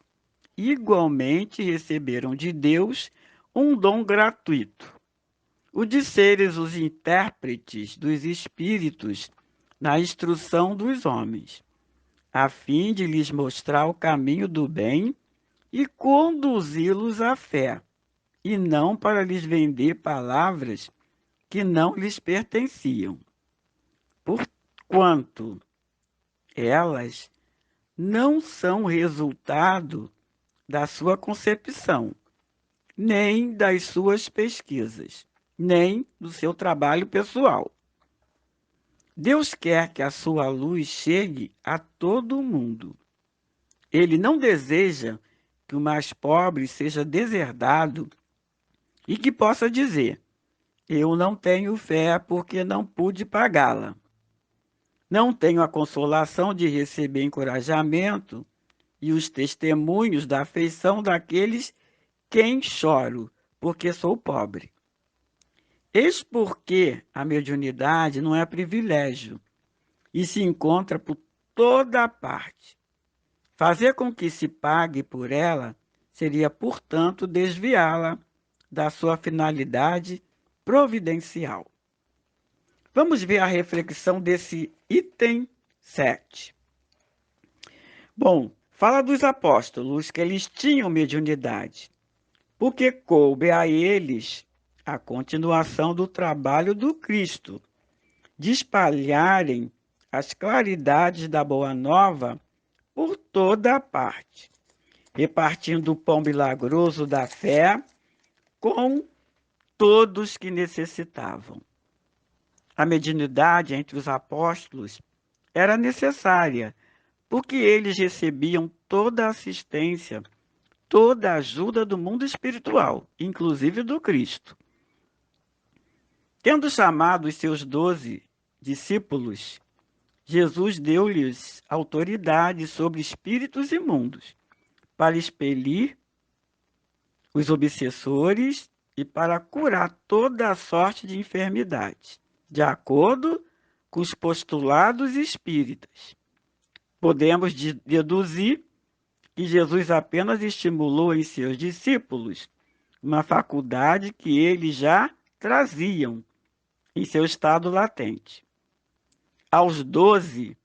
igualmente receberam de Deus um dom gratuito, o de seres os intérpretes dos espíritos na instrução dos homens, a fim de lhes mostrar o caminho do bem e conduzi-los à fé, e não para lhes vender palavras que não lhes pertenciam, porquanto elas não são resultado da sua concepção, nem das suas pesquisas, nem do seu trabalho pessoal. Deus quer que a sua luz chegue a todo mundo. Ele não deseja que o mais pobre seja deserdado e que possa dizer: eu não tenho fé porque não pude pagá-la. Não tenho a consolação de receber encorajamento e os testemunhos da afeição daqueles quem choro, porque sou pobre. Eis porque a mediunidade não é privilégio e se encontra por toda parte. Fazer com que se pague por ela seria, portanto, desviá-la da sua finalidade providencial. Vamos ver a reflexão desse item 7. Bom, fala dos apóstolos que eles tinham mediunidade, porque coube a eles a continuação do trabalho do Cristo, de espalharem as claridades da Boa Nova por toda a parte. repartindo o pão milagroso da fé com todos que necessitavam. A mediunidade entre os apóstolos era necessária, porque eles recebiam toda a assistência, toda a ajuda do mundo espiritual, inclusive do Cristo. Tendo chamado os seus 12 discípulos, Jesus deu-lhes autoridade sobre espíritos imundos, para expelir os obsessores e para curar toda a sorte de enfermidades, de acordo com os postulados espíritas. Podemos deduzir que Jesus apenas estimulou em seus discípulos uma faculdade que eles já traziam em seu estado latente. Aos 12,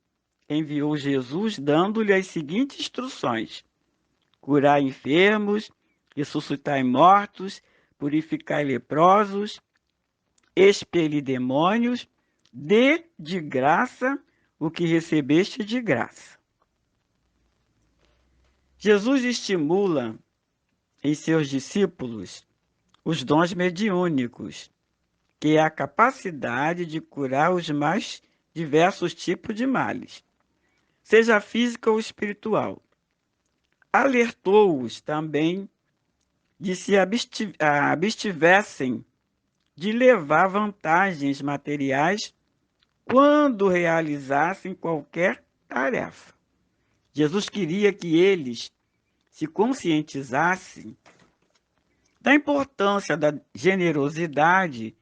enviou Jesus dando-lhe as seguintes instruções: curar enfermos, ressuscitar mortos, purificar leprosos, expelir demônios, dê de graça o que recebeste de graça. Jesus estimula em seus discípulos os dons mediúnicos, que é a capacidade de curar os mais diversos tipos de males, seja física ou espiritual. Alertou-os também de se abstivessem de levar vantagens materiais quando realizassem qualquer tarefa. Jesus queria que eles se conscientizassem da importância da generosidade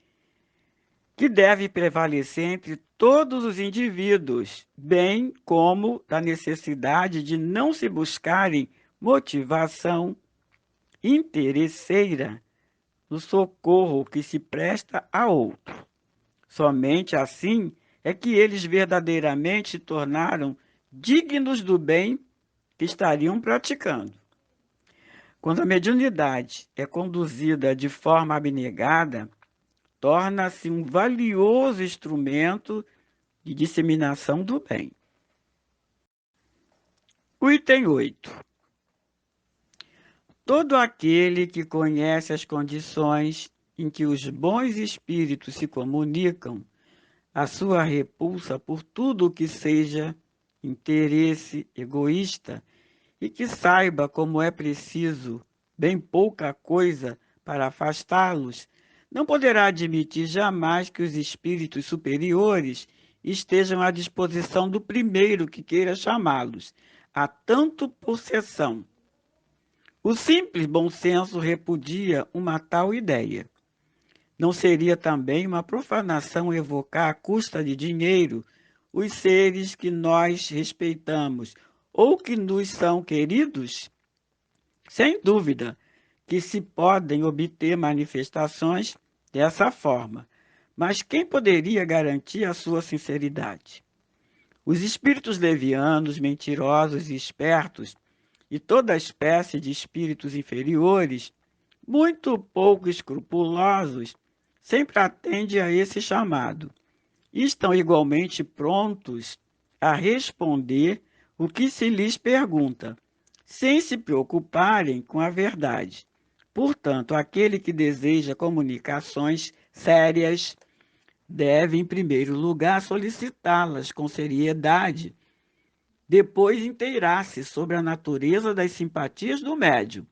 que deve prevalecer entre todos os indivíduos, bem como da necessidade de não se buscarem motivação interesseira no socorro que se presta a outro. Somente assim é que eles verdadeiramente se tornaram dignos do bem que estariam praticando. Quando a mediunidade é conduzida de forma abnegada, torna-se um valioso instrumento de disseminação do bem. O item 8. Todo aquele que conhece as condições em que os bons espíritos se comunicam, a sua repulsa por tudo o que seja interesse egoísta, e que saiba como é preciso bem pouca coisa para afastá-los, não poderá admitir jamais que os espíritos superiores estejam à disposição do primeiro que queira chamá-los, a tanto possessão. O simples bom senso repudia uma tal ideia. Não seria também uma profanação evocar à custa de dinheiro os seres que nós respeitamos ou que nos são queridos? Sem dúvida que se podem obter manifestações dessa forma, mas quem poderia garantir a sua sinceridade? Os espíritos levianos, mentirosos e espertos, e toda espécie de espíritos inferiores, muito pouco escrupulosos, sempre atendem a esse chamado e estão igualmente prontos a responder o que se lhes pergunta, sem se preocuparem com a verdade. Portanto, aquele que deseja comunicações sérias deve, em primeiro lugar, solicitá-las com seriedade, depois inteirar-se sobre a natureza das simpatias do médium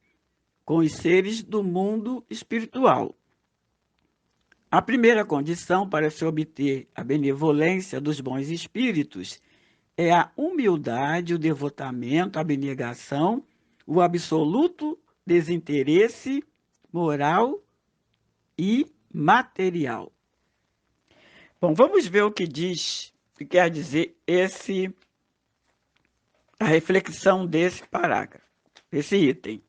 com os seres do mundo espiritual. A primeira condição para se obter a benevolência dos bons espíritos é a humildade, o devotamento, a abnegação, o absoluto desinteresse moral e material. Bom, vamos ver o que diz, o que quer dizer a reflexão desse parágrafo, esse item.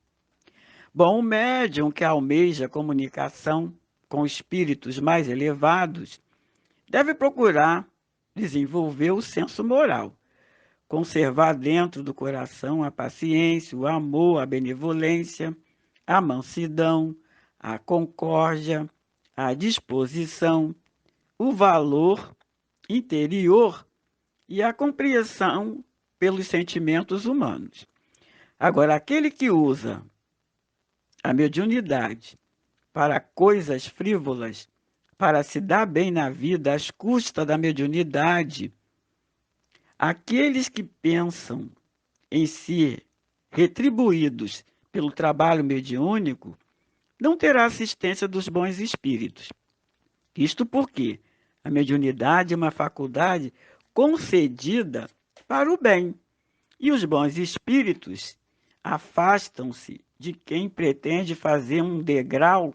Bom, o médium que almeja comunicação com espíritos mais elevados deve procurar desenvolver o senso moral, conservar dentro do coração a paciência, o amor, a benevolência, a mansidão, a concórdia, a disposição, o valor interior e a compreensão pelos sentimentos humanos. Agora, aquele que usa a mediunidade para coisas frívolas, para se dar bem na vida às custas da mediunidade, aqueles que pensam em ser retribuídos pelo trabalho mediúnico, não terá assistência dos bons espíritos. Isto porque a mediunidade é uma faculdade concedida para o bem, e os bons espíritos afastam-se de quem pretende fazer um degrau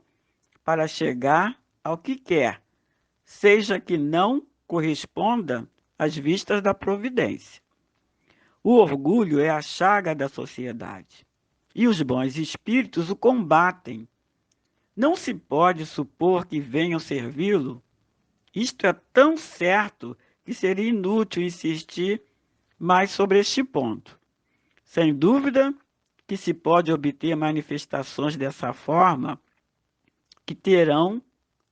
para chegar ao que quer, seja que não corresponda às vistas da providência. O orgulho é a chaga da sociedade, e os bons espíritos o combatem. Não se pode supor que venham servi-lo. Isto é tão certo que seria inútil insistir mais sobre este ponto. Sem dúvida que se pode obter manifestações dessa forma que terão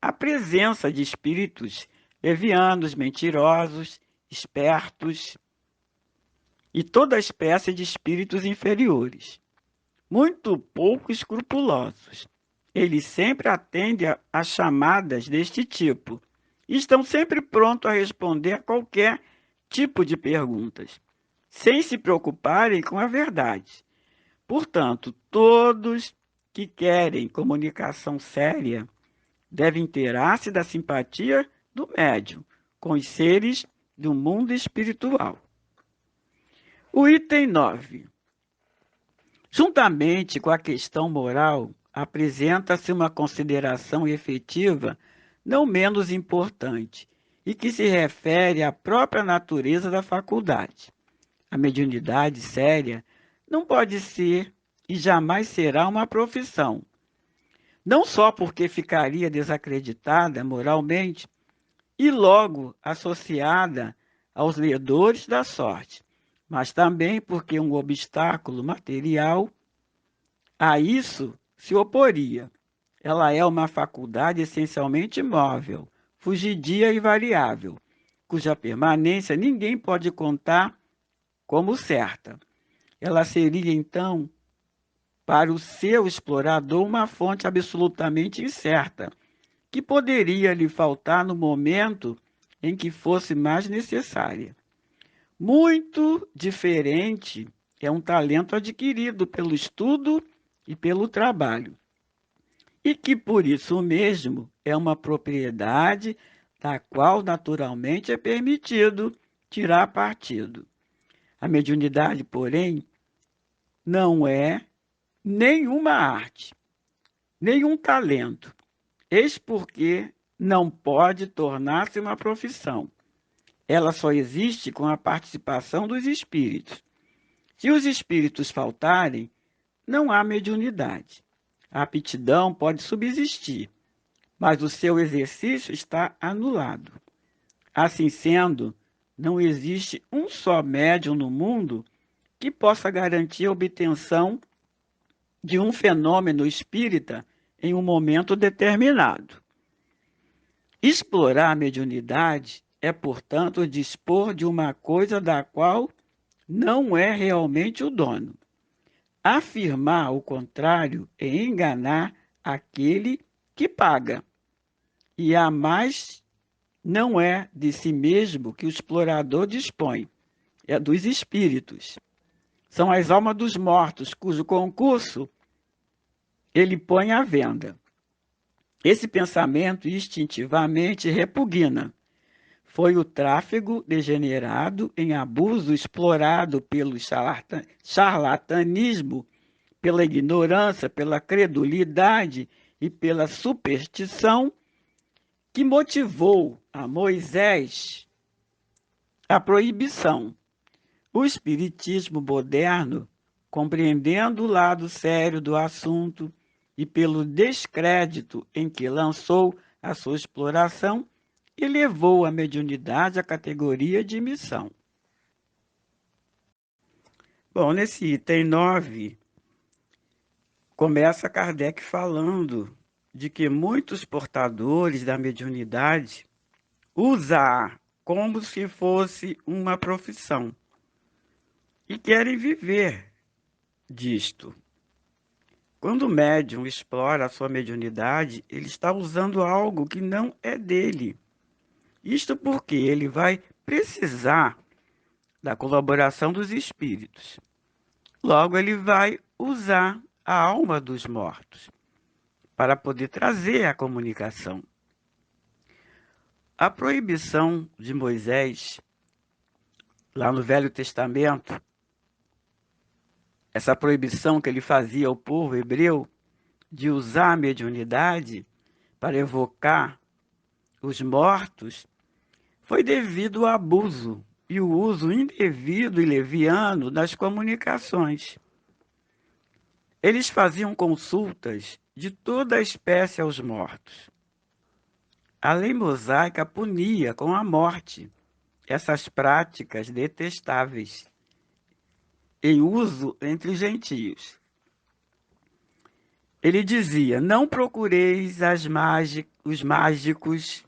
a presença de espíritos levianos, mentirosos, espertos e toda espécie de espíritos inferiores, muito pouco escrupulosos. Eles sempre atendem a chamadas deste tipo e estão sempre prontos a responder a qualquer tipo de perguntas, sem se preocuparem com a verdade. Portanto, todos que querem comunicação séria devem inteirar-se da simpatia do médium com os seres do mundo espiritual. O item 9. Juntamente com a questão moral, apresenta-se uma consideração efetiva não menos importante e que se refere à própria natureza da faculdade. A mediunidade séria não pode ser e jamais será uma profissão, não só porque ficaria desacreditada moralmente e logo associada aos ledores da sorte, mas também porque um obstáculo material a isso se oporia. Ela é uma faculdade essencialmente móvel, fugidia e variável, cuja permanência ninguém pode contar como certa. Ela seria, então, para o seu explorador, uma fonte absolutamente incerta, que poderia lhe faltar no momento em que fosse mais necessária. Muito diferente é um talento adquirido pelo estudo e pelo trabalho, e que, por isso mesmo, é uma propriedade da qual, naturalmente, é permitido tirar partido. A mediunidade, porém, não é nenhuma arte, nenhum talento. Eis porque não pode tornar-se uma profissão. Ela só existe com a participação dos espíritos. Se os espíritos faltarem, não há mediunidade. A aptidão pode subsistir, mas o seu exercício está anulado. Assim sendo, não existe um só médium no mundo que possa garantir a obtenção de um fenômeno espírita em um momento determinado. Explorar a mediunidade é, portanto, dispor de uma coisa da qual não é realmente o dono. Afirmar o contrário é enganar aquele que paga. E a mais não é de si mesmo que o explorador dispõe, é dos espíritos. São as almas dos mortos, cujo concurso ele põe à venda. Esse pensamento instintivamente repugna. Foi o tráfego degenerado em abuso explorado pelo charlatanismo, pela ignorância, pela credulidade e pela superstição que motivou a Moisés a proibição. O espiritismo moderno, compreendendo o lado sério do assunto e pelo descrédito em que lançou a sua exploração, elevou a mediunidade à categoria de missão. Bom, nesse item 9, começa Kardec falando de que muitos portadores da mediunidade usam como se fosse uma profissão e querem viver disto. Quando o médium explora a sua mediunidade, ele está usando algo que não é dele. Isto porque ele vai precisar da colaboração dos espíritos. Logo, ele vai usar a alma dos mortos para poder trazer a comunicação. A proibição de Moisés, lá no Velho Testamento, essa proibição que ele fazia ao povo hebreu de usar a mediunidade para evocar os mortos, foi devido ao abuso e o uso indevido e leviano das comunicações. Eles faziam consultas de toda a espécie aos mortos. A lei mosaica punia com a morte essas práticas detestáveis em uso entre os gentios. Ele dizia: não procureis os mágicos,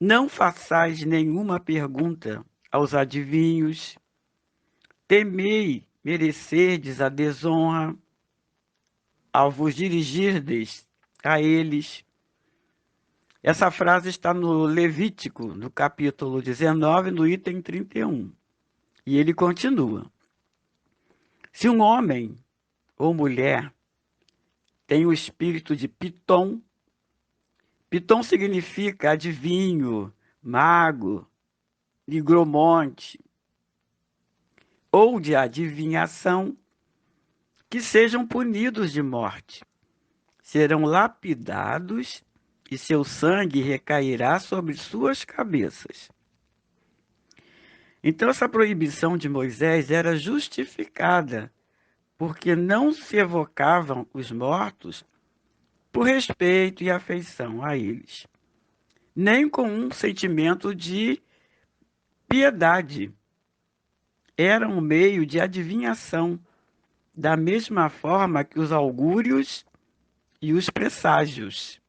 não façais nenhuma pergunta aos adivinhos, temei merecerdes a desonra ao vos dirigirdes a eles. Essa frase está no Levítico, no capítulo 19, no item 31. E ele continua: se um homem ou mulher tem o espírito de Pitom, Pitom significa adivinho, mago, nigromonte, ou de adivinhação, que sejam punidos de morte. Serão lapidados e seu sangue recairá sobre suas cabeças. Então, essa proibição de Moisés era justificada, porque não se evocavam os mortos por respeito e afeição a eles, nem com um sentimento de piedade. Era um meio de adivinhação, da mesma forma que os augúrios e os presságios,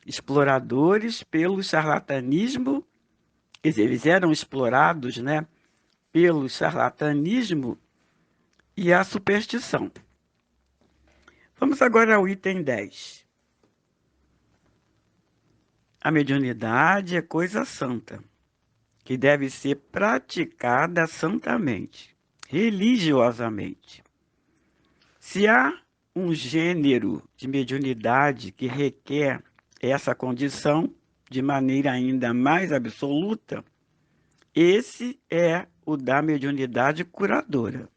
exploradores pelo charlatanismo. Eles eram explorados, pelo charlatanismo e a superstição. Vamos agora ao item 10. A mediunidade é coisa santa, que deve ser praticada santamente, religiosamente. Se há um gênero de mediunidade que requer essa condição de maneira ainda mais absoluta, esse é o da mediunidade curadora.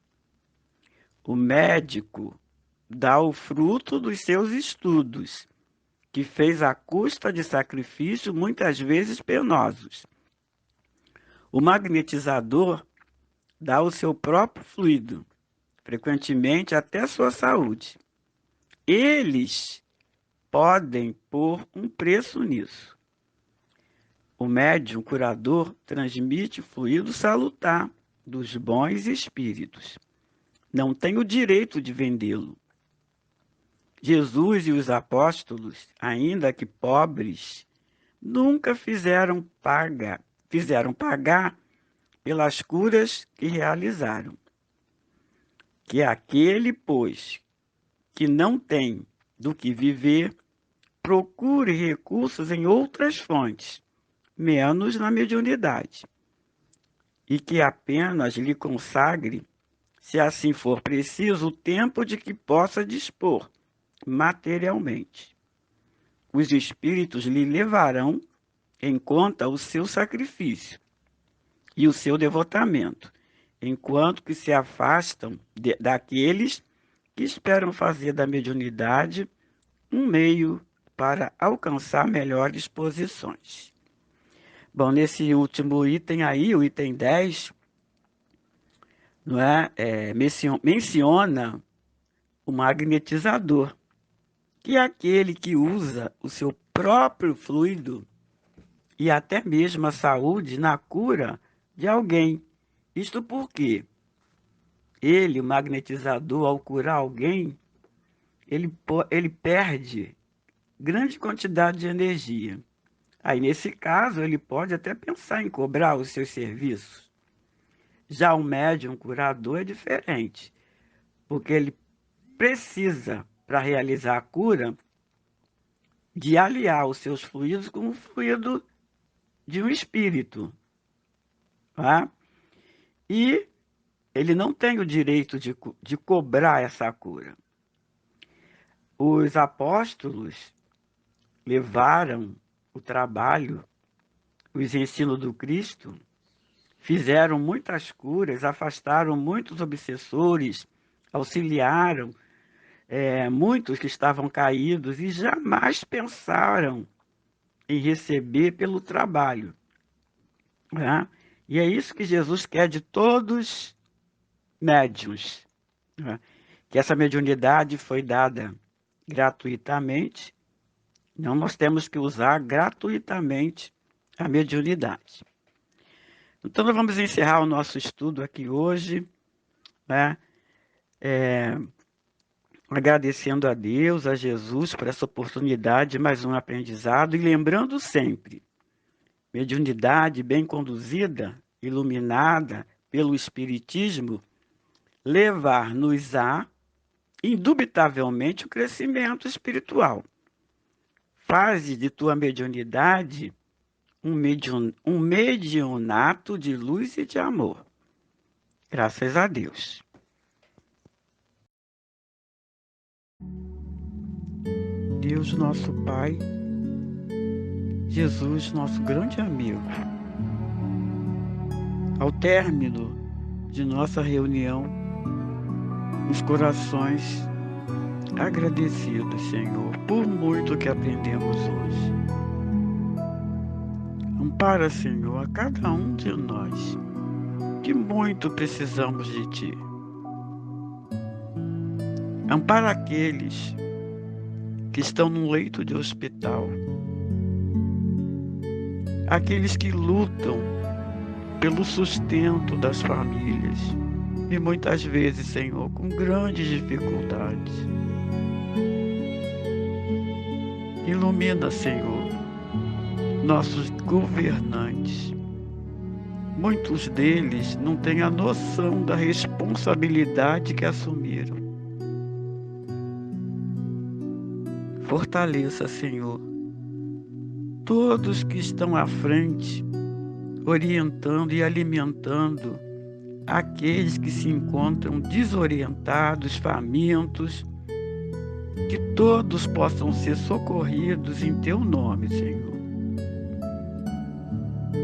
O médico dá o fruto dos seus estudos, que fez à custa de sacrifícios muitas vezes penosos. O magnetizador dá o seu próprio fluido, frequentemente até sua saúde. Eles podem pôr um preço nisso. O médium curador transmite fluido salutar dos bons espíritos. Não tem o direito de vendê-lo. Jesus e os apóstolos, ainda que pobres, nunca fizeram pagar pelas curas que realizaram. Que aquele, pois, que não tem do que viver, procure recursos em outras fontes, menos na mediunidade, e que apenas lhe consagre, se assim for preciso, o tempo de que possa dispor materialmente. Os espíritos lhe levarão em conta o seu sacrifício e o seu devotamento, enquanto que se afastam daqueles que esperam fazer da mediunidade um meio para alcançar melhores posições. Bom, nesse último item aí, o item 10, menciona o magnetizador, que é aquele que usa o seu próprio fluido e até mesmo a saúde na cura de alguém. Isto porque ele, o magnetizador, ao curar alguém, ele perde grande quantidade de energia. Aí, nesse caso, ele pode até pensar em cobrar os seus serviços. Já o médium curador é diferente, porque ele precisa, para realizar a cura, de aliar os seus fluidos com o fluido de um espírito. Tá? E ele não tem o direito de cobrar essa cura. Os apóstolos levaram o trabalho, os ensinos do Cristo, fizeram muitas curas, afastaram muitos obsessores, auxiliaram muitos que estavam caídos e jamais pensaram em receber pelo trabalho. Né? E é isso que Jesus quer de todos médiuns, né? Que essa mediunidade foi dada gratuitamente, então nós temos que usar gratuitamente a mediunidade. Então nós vamos encerrar o nosso estudo aqui hoje, né? Agradecendo a Deus, a Jesus, por essa oportunidade de mais um aprendizado e lembrando sempre, mediunidade bem conduzida, iluminada pelo Espiritismo, levar-nos a, indubitavelmente, o crescimento espiritual. Faze de tua mediunidade um mediunato de luz e de amor. Graças a Deus. Deus, nosso Pai, Jesus, nosso grande amigo, ao término de nossa reunião, os corações agradecidos, Senhor, por muito que aprendemos hoje. Ampara, Senhor, a cada um de nós, que muito precisamos de Ti. Ampara aqueles que estão num leito de hospital, aqueles que lutam pelo sustento das famílias e muitas vezes, Senhor, com grandes dificuldades. Ilumina, Senhor, nossos governantes. Muitos deles não têm a noção da responsabilidade que assumiram. Fortaleça, Senhor, todos que estão à frente, orientando e alimentando aqueles que se encontram desorientados, famintos, que todos possam ser socorridos em Teu nome, Senhor.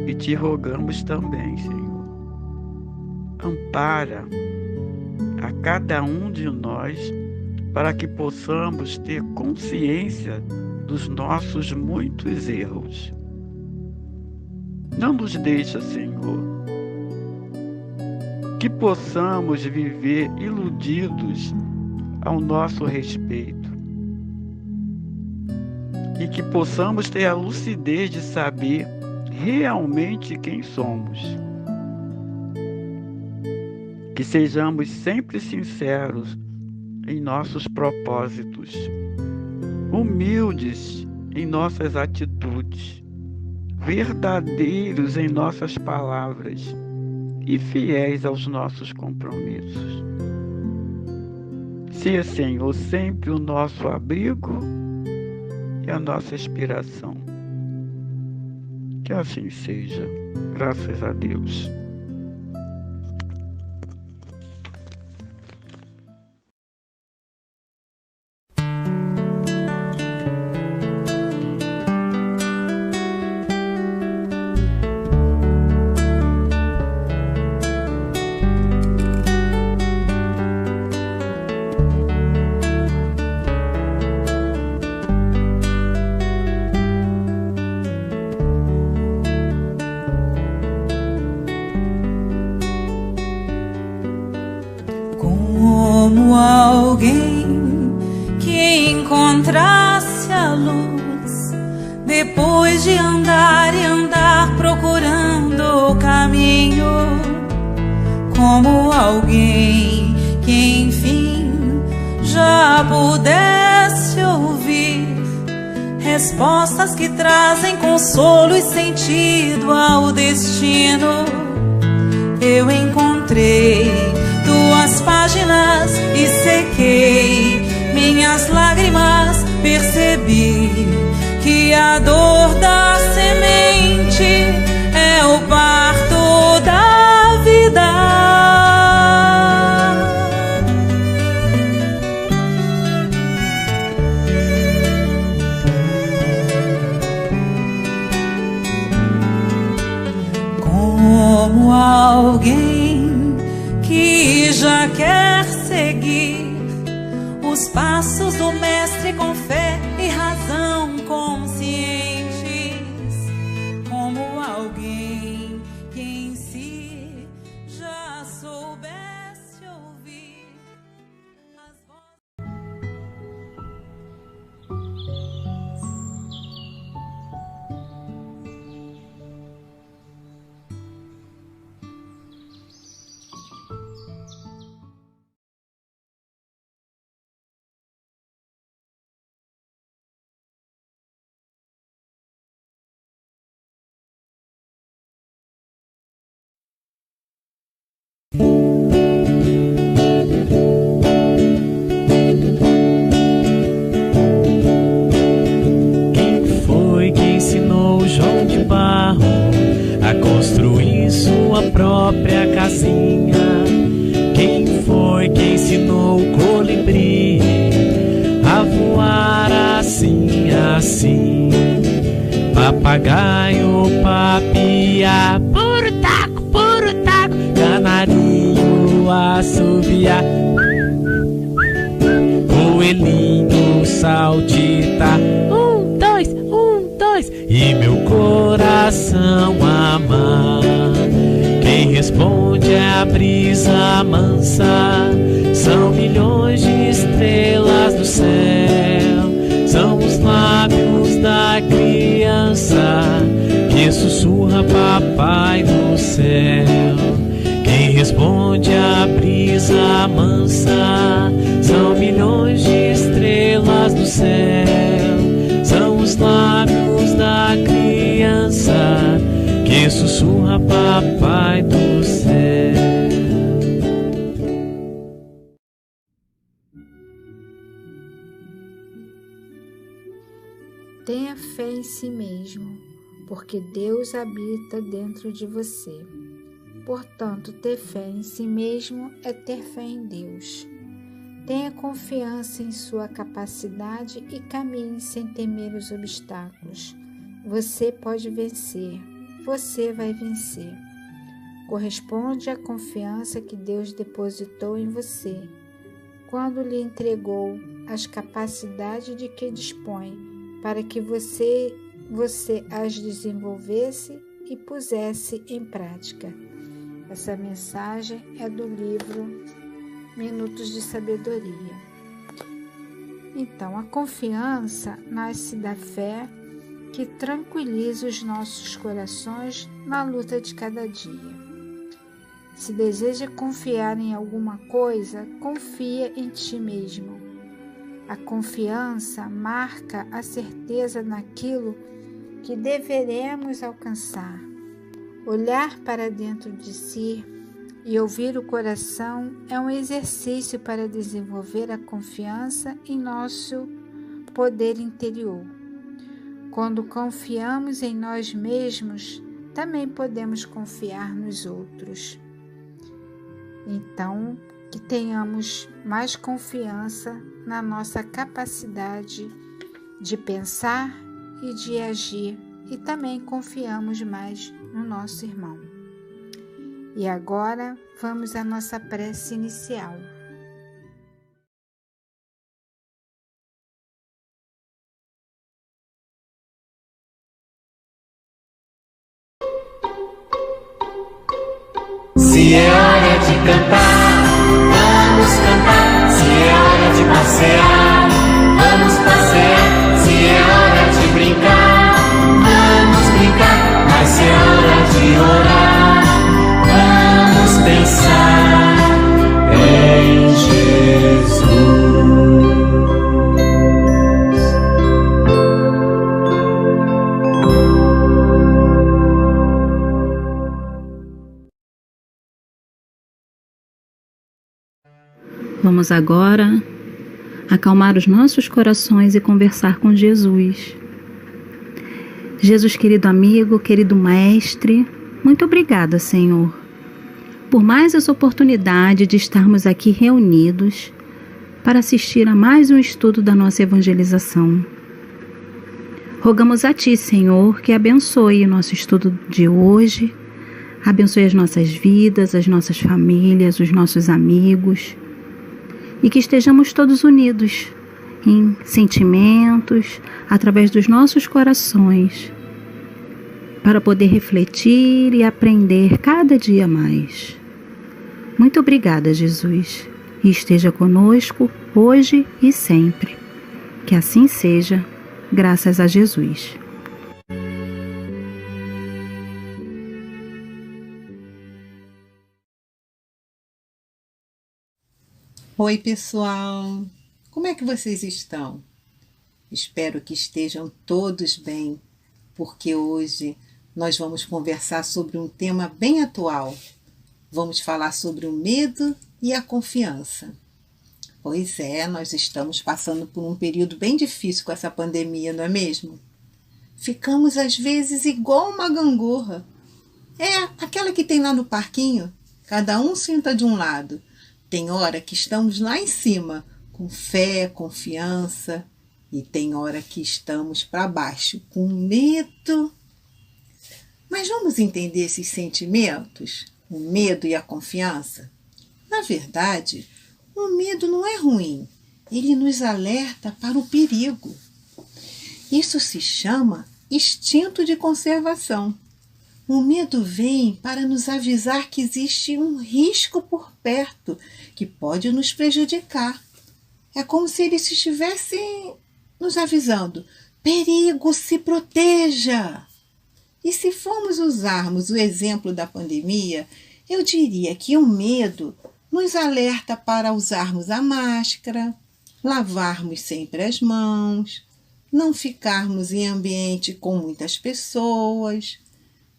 E Te rogamos também, Senhor, ampara a cada um de nós para que possamos ter consciência dos nossos muitos erros. Não nos deixa, Senhor, que possamos viver iludidos ao nosso respeito e que possamos ter a lucidez de saber realmente quem somos. Que sejamos sempre sinceros em nossos propósitos, humildes em nossas atitudes, verdadeiros em nossas palavras e fiéis aos nossos compromissos. Seja, Senhor, sempre o nosso abrigo e a nossa inspiração. Que assim seja, graças a Deus. Como alguém que encontrasse a luz depois de andar e andar procurando o caminho, como alguém que enfim já pudesse ouvir respostas que trazem consolo e sentido ao destino. eu encontrei tuas páginas e sequei minhas lágrimas, percebi que a dor da semente é o parto da vida. Como alguém que já quer seguir os passos do mestre com fé e razão conscientes, como alguém que em si já soubesse ouvir as vozes. Quem foi que ensinou João de Barro a construir sua própria casinha? Quem foi que ensinou o colibri a voar assim, assim? Papagaio, papiá, puro taco, canarinho, assobiar, coelhinho, saltitar, 1, 2, e meu coração amar. Quem responde é a brisa mansa, são milhões de estrelas do céu, são os lábios da criança que sussurra papai no céu. Quem responde à brisa mansa, são milhões de estrelas do céu, são os lábios da criança que sussurra papai do céu. Tenha fé em si mesmo, porque Deus habita dentro de você. Portanto, ter fé em si mesmo é ter fé em Deus. Tenha confiança em sua capacidade e caminhe sem temer os obstáculos. Você pode vencer. Você vai vencer. Corresponde à confiança que Deus depositou em você, quando lhe entregou as capacidades de que dispõe, para que você as desenvolvesse e pusesse em prática. Essa mensagem é do livro Minutos de Sabedoria. Então, a confiança nasce da fé que tranquiliza os nossos corações na luta de cada dia. Se deseja confiar em alguma coisa, confia em ti mesmo. A confiança marca a certeza naquilo que deveremos alcançar. Olhar para dentro de si e ouvir o coração é um exercício para desenvolver a confiança em nosso poder interior. Quando confiamos em nós mesmos, também podemos confiar nos outros. Então, que tenhamos mais confiança na nossa capacidade de pensar e de agir, e também confiamos mais no nosso irmão. E agora vamos à nossa prece inicial. Se é hora de cantar, vamos cantar. Se é hora de passear, vamos passear. Se é hora de brincar, vamos brincar. Mas se é hora de orar, vamos pensar em Jesus. vamos agora acalmar os nossos corações e conversar com Jesus. Jesus, querido amigo, querido mestre, muito obrigada, Senhor, por mais essa oportunidade de estarmos aqui reunidos para assistir a mais um estudo da nossa evangelização. Rogamos a Ti, Senhor, que abençoe o nosso estudo de hoje, abençoe as nossas vidas, as nossas famílias, os nossos amigos, e que estejamos todos unidos em sentimentos, através dos nossos corações, para poder refletir e aprender cada dia mais. Muito obrigada, Jesus, e esteja conosco hoje e sempre. Que assim seja, graças a Jesus. Oi, pessoal! Como é que vocês estão? Espero que estejam todos bem, porque hoje nós vamos conversar sobre um tema bem atual. Vamos falar sobre o medo e a confiança. Pois é, nós estamos passando por um período bem difícil com essa pandemia, não é mesmo? Ficamos às vezes igual uma gangorra. É aquela que tem lá no parquinho, cada um senta de um lado. Tem hora que estamos lá em cima, com fé, confiança, e tem hora que estamos para baixo, com medo. Mas vamos entender esses sentimentos, o medo e a confiança? Na verdade, o medo não é ruim, ele nos alerta para o perigo. Isso se chama instinto de conservação. O medo vem para nos avisar que existe um risco por perto que pode nos prejudicar. É como se ele estivesse nos avisando: perigo, se proteja! E se formos usarmos o exemplo da pandemia, eu diria que o medo nos alerta para usarmos a máscara, lavarmos sempre as mãos, não ficarmos em ambiente com muitas pessoas,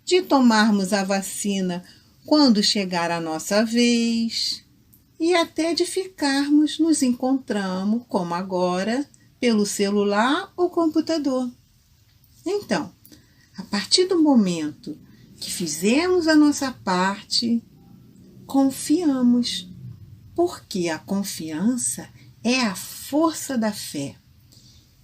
de tomarmos a vacina quando chegar a nossa vez e até de ficarmos nos encontrando, como agora, pelo celular ou computador. Então, a partir do momento que fizemos a nossa parte, confiamos, porque a confiança é a força da fé.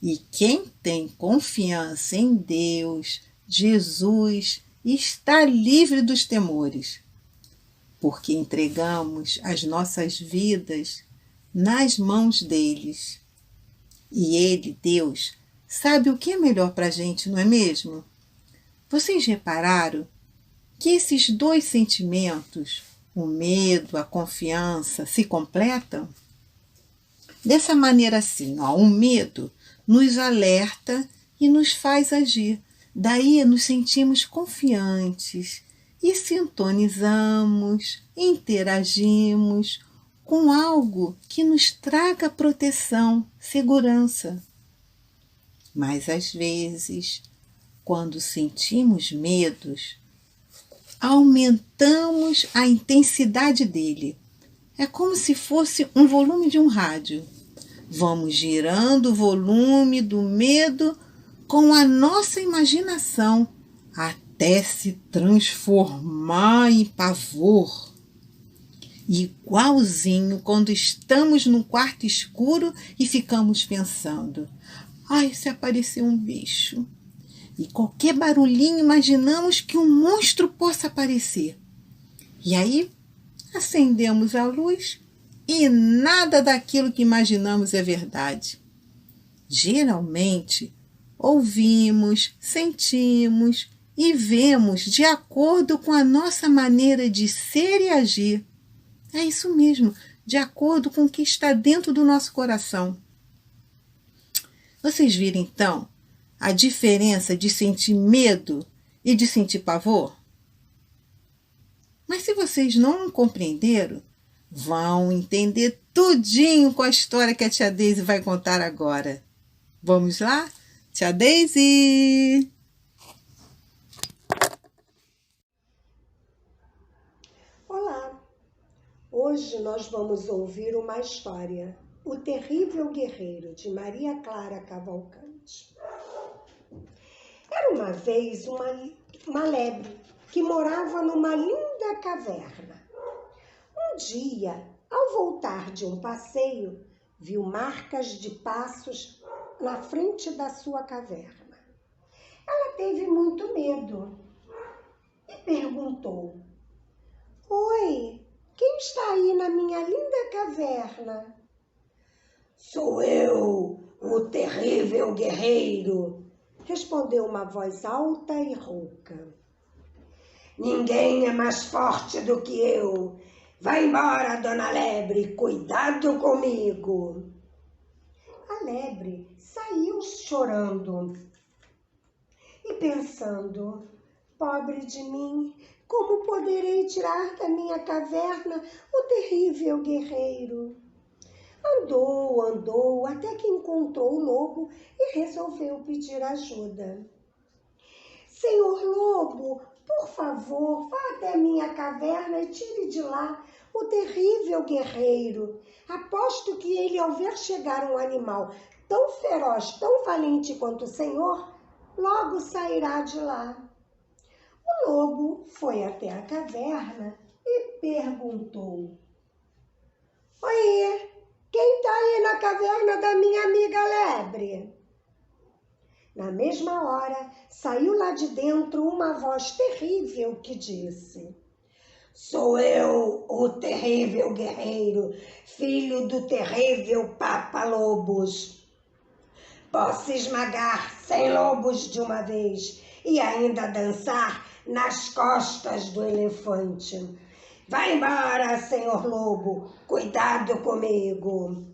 E quem tem confiança em Deus, Jesus, está livre dos temores, porque entregamos as nossas vidas nas mãos deles. E Ele, Deus, sabe o que é melhor para a gente, não é mesmo? Vocês repararam que esses dois sentimentos, o medo, a confiança, se completam? Dessa maneira assim, o medo nos alerta e nos faz agir. Daí nos sentimos confiantes e sintonizamos, interagimos com algo que nos traga proteção, segurança. Mas às vezes, quando sentimos medos, aumentamos a intensidade dele. É como se fosse um volume de um rádio. Vamos girando o volume do medo com a nossa imaginação, até se transformar em pavor. Igualzinho quando estamos no quarto escuro e ficamos pensando: ai, se aparecer um bicho. E qualquer barulhinho imaginamos que um monstro possa aparecer. E aí acendemos a luz e nada daquilo que imaginamos é verdade. Geralmente, ouvimos, sentimos e vemos de acordo com a nossa maneira de ser e agir. É isso mesmo, de acordo com o que está dentro do nosso coração. Vocês viram, então, a diferença de sentir medo e de sentir pavor? Mas se vocês não compreenderam, vão entender tudinho com a história que a tia Deise vai contar agora. Vamos lá? Tia Deise! Olá! Hoje nós vamos ouvir uma história, O Terrível Guerreiro, de Maria Clara Cavalcante. Era uma vez uma lebre que morava numa linda caverna. Um dia, ao voltar de um passeio, viu marcas de passos na frente da sua caverna. Ela teve muito medo e perguntou: Oi, quem está aí na minha linda caverna? Sou eu, o terrível guerreiro, respondeu uma voz alta e rouca. Ninguém é mais forte do que eu. Vai embora, dona Lebre, cuidado comigo. A lebre saiu chorando e pensando: pobre de mim, como poderei tirar da minha caverna o terrível guerreiro? Andou, até que encontrou o lobo e resolveu pedir ajuda. Senhor Lobo, por favor, vá até a minha caverna e tire de lá o terrível guerreiro. Aposto que ele, ao ver chegar um animal tão feroz, tão valente quanto o senhor, logo sairá de lá. O lobo foi até a caverna e perguntou: Oi, quem está aí na caverna da minha amiga lebre? Na mesma hora, saiu lá de dentro uma voz terrível que disse: Sou eu, o terrível guerreiro, filho do terrível Papa Lobos. Posso esmagar 100 lobos de uma vez e ainda dançar nas costas do elefante. Vai embora, senhor lobo, cuidado comigo.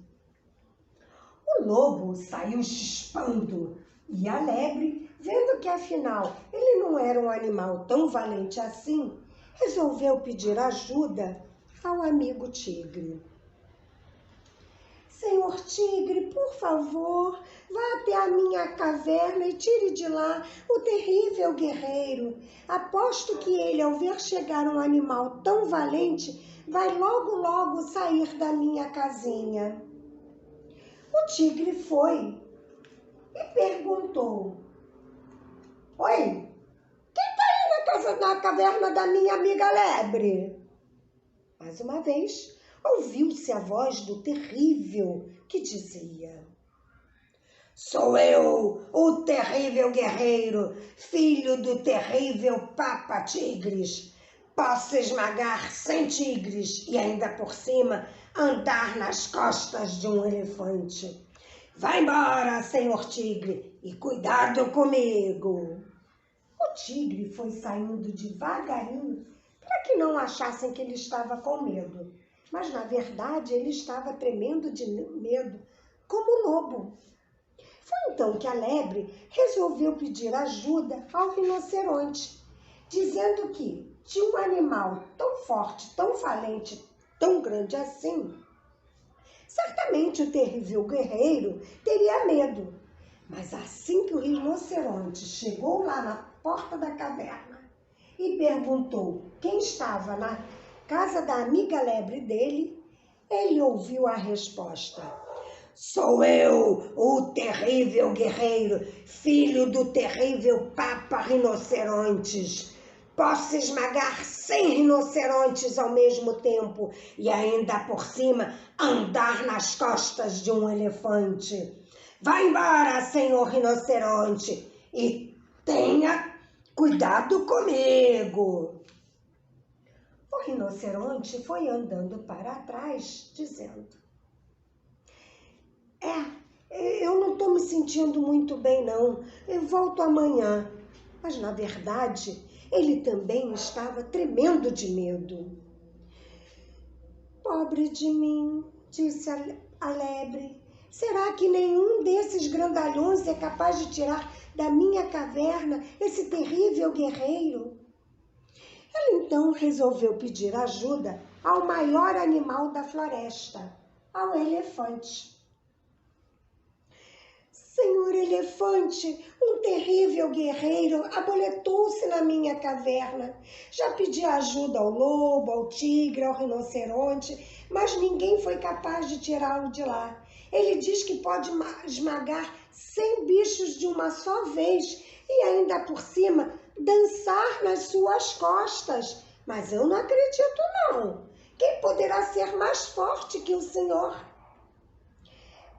O lobo saiu chispando e a lebre, vendo que afinal ele não era um animal tão valente assim, resolveu pedir ajuda ao amigo tigre. Senhor tigre, por favor, vá até a minha caverna e tire de lá o terrível guerreiro. Aposto que ele, ao ver chegar um animal tão valente, vai logo sair da minha casinha. O tigre foi e perguntou: Oi, quem está aí na caverna da minha amiga lebre? Mais uma vez, ouviu-se a voz do terrível que dizia: Sou eu, o terrível guerreiro, filho do terrível Papa Tigres. Posso esmagar 100 tigres e ainda por cima andar nas costas de um elefante. Vai embora, senhor tigre, e cuidado comigo. O tigre foi saindo devagarinho para que não achassem que ele estava com medo. Mas, na verdade, ele estava tremendo de medo, como o lobo. Foi então que a lebre resolveu pedir ajuda ao rinoceronte, dizendo que, de um animal tão forte, tão valente, tão grande assim, certamente o terrível guerreiro teria medo. Mas assim que o rinoceronte chegou lá na porta da caverna e perguntou quem estava na casa da amiga lebre dele, ele ouviu a resposta: Sou eu, o terrível guerreiro, filho do terrível Papa Rinocerontes. Posso esmagar 100 rinocerontes ao mesmo tempo e ainda por cima andar nas costas de um elefante. Vai embora, senhor rinoceronte, e tenha cuidado comigo. O rinoceronte foi andando para trás, dizendo: eu não estou me sentindo muito bem, não. Eu volto amanhã. Mas, na verdade, ele também estava tremendo de medo. Pobre de mim, disse a lebre. Será que nenhum desses grandalhões é capaz de tirar da minha caverna esse terrível guerreiro? Ela então resolveu pedir ajuda ao maior animal da floresta, ao elefante. Senhor elefante, um terrível guerreiro aboletou-se na minha caverna. Já pedi ajuda ao lobo, ao tigre, ao rinoceronte, mas ninguém foi capaz de tirá-lo de lá. Ele diz que pode esmagar 100 bichos de uma só vez e ainda por cima dançar nas suas costas. Mas eu não acredito não. Quem poderá ser mais forte que o Senhor?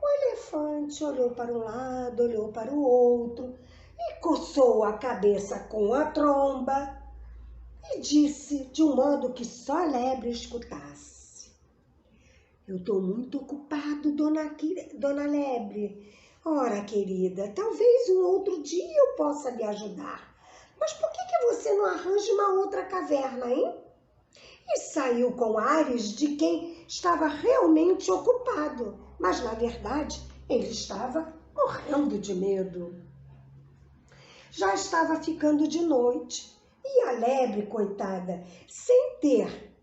O elefante olhou para um lado, olhou para o outro e coçou a cabeça com a tromba e disse de um modo que só a lebre escutasse: eu estou muito ocupado, dona Lebre. Ora, querida, talvez um outro dia eu possa lhe ajudar. Mas por que você não arranja uma outra caverna, hein? E saiu com ares de quem estava realmente ocupado, mas na verdade ele estava morrendo de medo. Já estava ficando de noite e a lebre, coitada, sem ter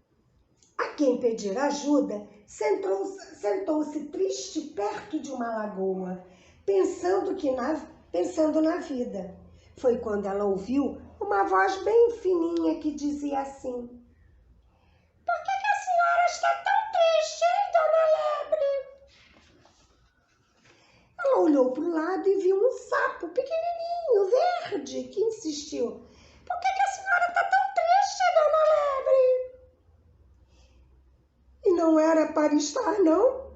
a quem pedir ajuda, sentou-se triste perto de uma lagoa, pensando na vida. Foi quando ela ouviu uma voz bem fininha que dizia assim: por que a senhora está tão triste, hein, dona Lebre? Ela olhou para o lado e viu um sapo pequenininho, verde, que insistiu: por que a senhora está tão triste, dona Lebre? E não era para estar, não,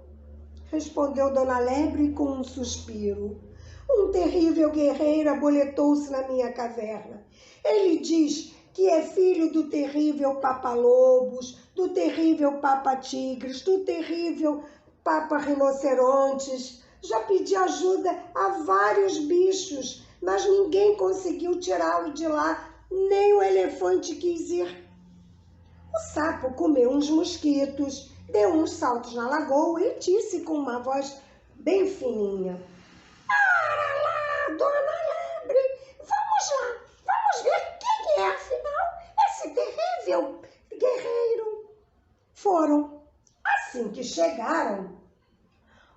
respondeu dona Lebre com um suspiro. Um terrível guerreiro aboletou-se na minha caverna. Ele diz que é filho do terrível Papa-Lobos, do terrível Papa-Tigres, do terrível Papa-Rinocerontes. Já pedi ajuda a vários bichos, mas ninguém conseguiu tirá-lo de lá, nem o elefante quis ir. O sapo comeu uns mosquitos, deu uns saltos na lagoa e disse com uma voz bem fininha: para lá, dona Lebre, vamos lá, vamos ver quem é, afinal, esse terrível guerreiro. Foram. Assim que chegaram,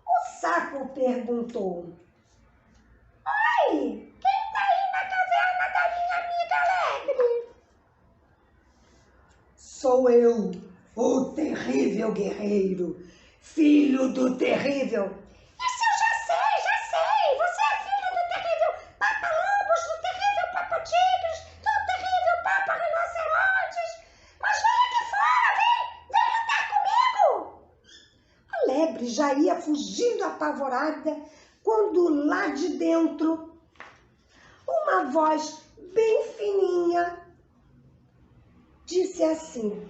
o sapo perguntou: oi, quem está aí na caverna da minha amiga Lebre? Sou eu, o terrível guerreiro, filho do terrível... Isso eu já sei, você é filho do terrível Papa-Lobos, do terrível Papa-Tigres, do terrível Papa-Rinocerontes. Mas vem aqui fora, vem lutar comigo. A lebre já ia fugindo apavorada, quando lá de dentro, uma voz bem fininha disse assim: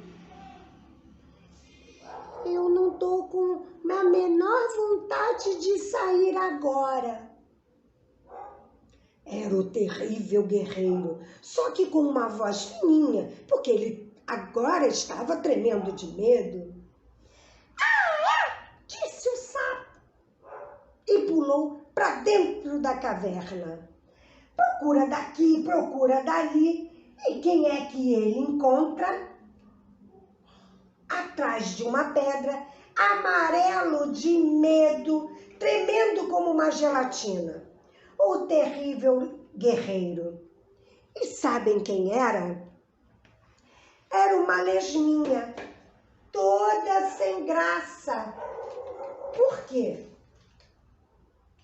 eu não estou com a menor vontade de sair agora. Era o terrível guerreiro, só que com uma voz fininha, porque ele agora estava tremendo de medo. Ah, é? Disse o sapo e pulou para dentro da caverna. Procura daqui, procura dali. E quem é que ele encontra? Atrás de uma pedra, amarelo de medo, tremendo como uma gelatina. O terrível guerreiro. E sabem quem era? Era uma lesminha, toda sem graça. Por quê?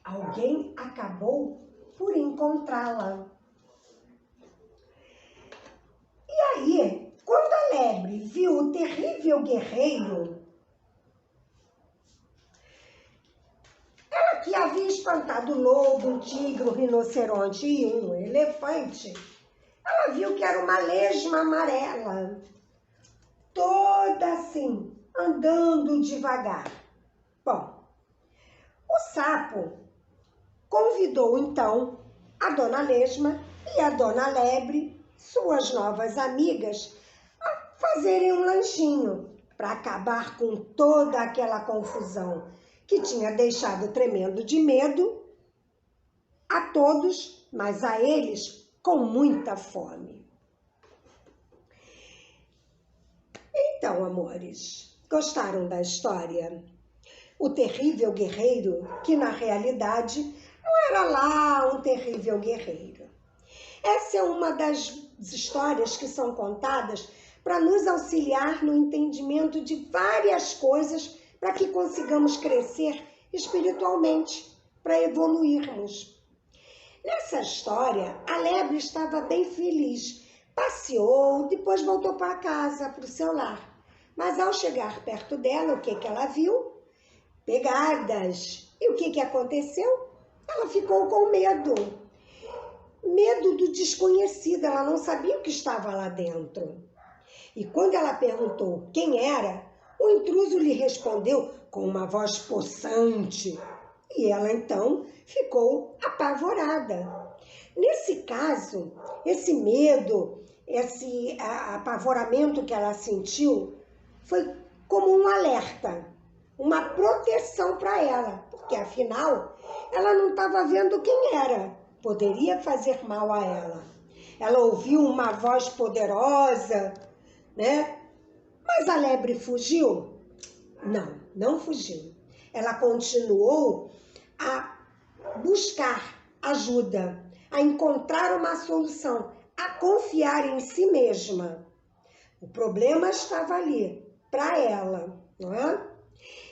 Alguém acabou por encontrá-la. E aí, quando a lebre viu o terrível guerreiro, ela que havia espantado o lobo, um tigre, um rinoceronte e um elefante, ela viu que era uma lesma amarela, toda assim, andando devagar. Bom, o sapo convidou então a dona lesma e a dona lebre, suas novas amigas, a fazerem um lanchinho para acabar com toda aquela confusão que tinha deixado tremendo de medo a todos, mas a eles com muita fome. Então, amores, gostaram da história? O terrível guerreiro, que na realidade não era lá um terrível guerreiro. Essa é uma das histórias que são contadas para nos auxiliar no entendimento de várias coisas para que consigamos crescer espiritualmente, para evoluirmos. Nessa história, a lebre estava bem feliz, passeou, depois voltou para casa, para o seu lar. Mas ao chegar perto dela, o que ela viu? Pegadas. E o que aconteceu? Ela ficou com medo. Medo do desconhecido, ela não sabia o que estava lá dentro. E quando ela perguntou quem era, o intruso lhe respondeu com uma voz possante. E ela então ficou apavorada. Nesse caso, esse medo, esse apavoramento que ela sentiu, foi como um alerta, uma proteção para ela, porque afinal ela não estava vendo quem era, poderia fazer mal a ela. Ela ouviu uma voz poderosa, né? Mas a lebre fugiu? Não, não fugiu. Ela continuou a buscar ajuda, a encontrar uma solução, a confiar em si mesma. O problema estava ali, para ela, não é?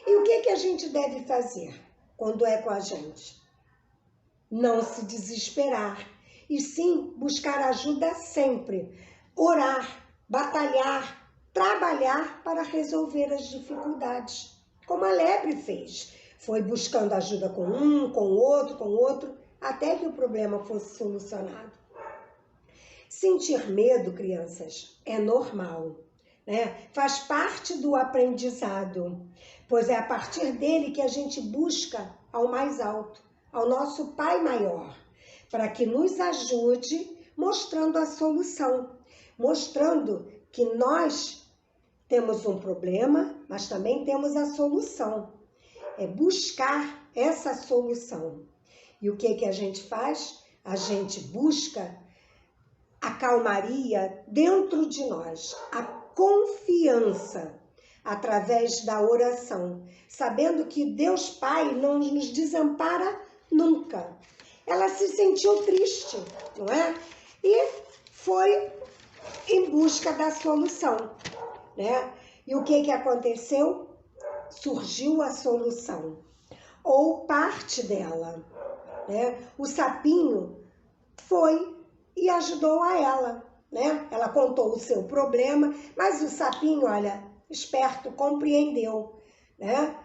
E o que a gente deve fazer quando é com a gente? Não se desesperar, e sim buscar ajuda sempre. Orar, batalhar, trabalhar para resolver as dificuldades, como a lebre fez. Foi buscando ajuda com um, com outro, até que o problema fosse solucionado. Sentir medo, crianças, é normal, né? Faz parte do aprendizado, pois é a partir dele que a gente busca ao mais alto, ao nosso Pai maior, para que nos ajude mostrando a solução, mostrando que nós temos um problema, mas também temos a solução. É buscar essa solução. E o que a gente faz? A gente busca a calmaria dentro de nós, a confiança através da oração, sabendo que Deus Pai não nos desampara nunca. Ela se sentiu triste, não é? E foi em busca da solução, né? E o que aconteceu? Surgiu a solução, ou parte dela, né? O sapinho foi e ajudou a ela, né? Ela contou o seu problema, mas o sapinho, olha, esperto, compreendeu, né?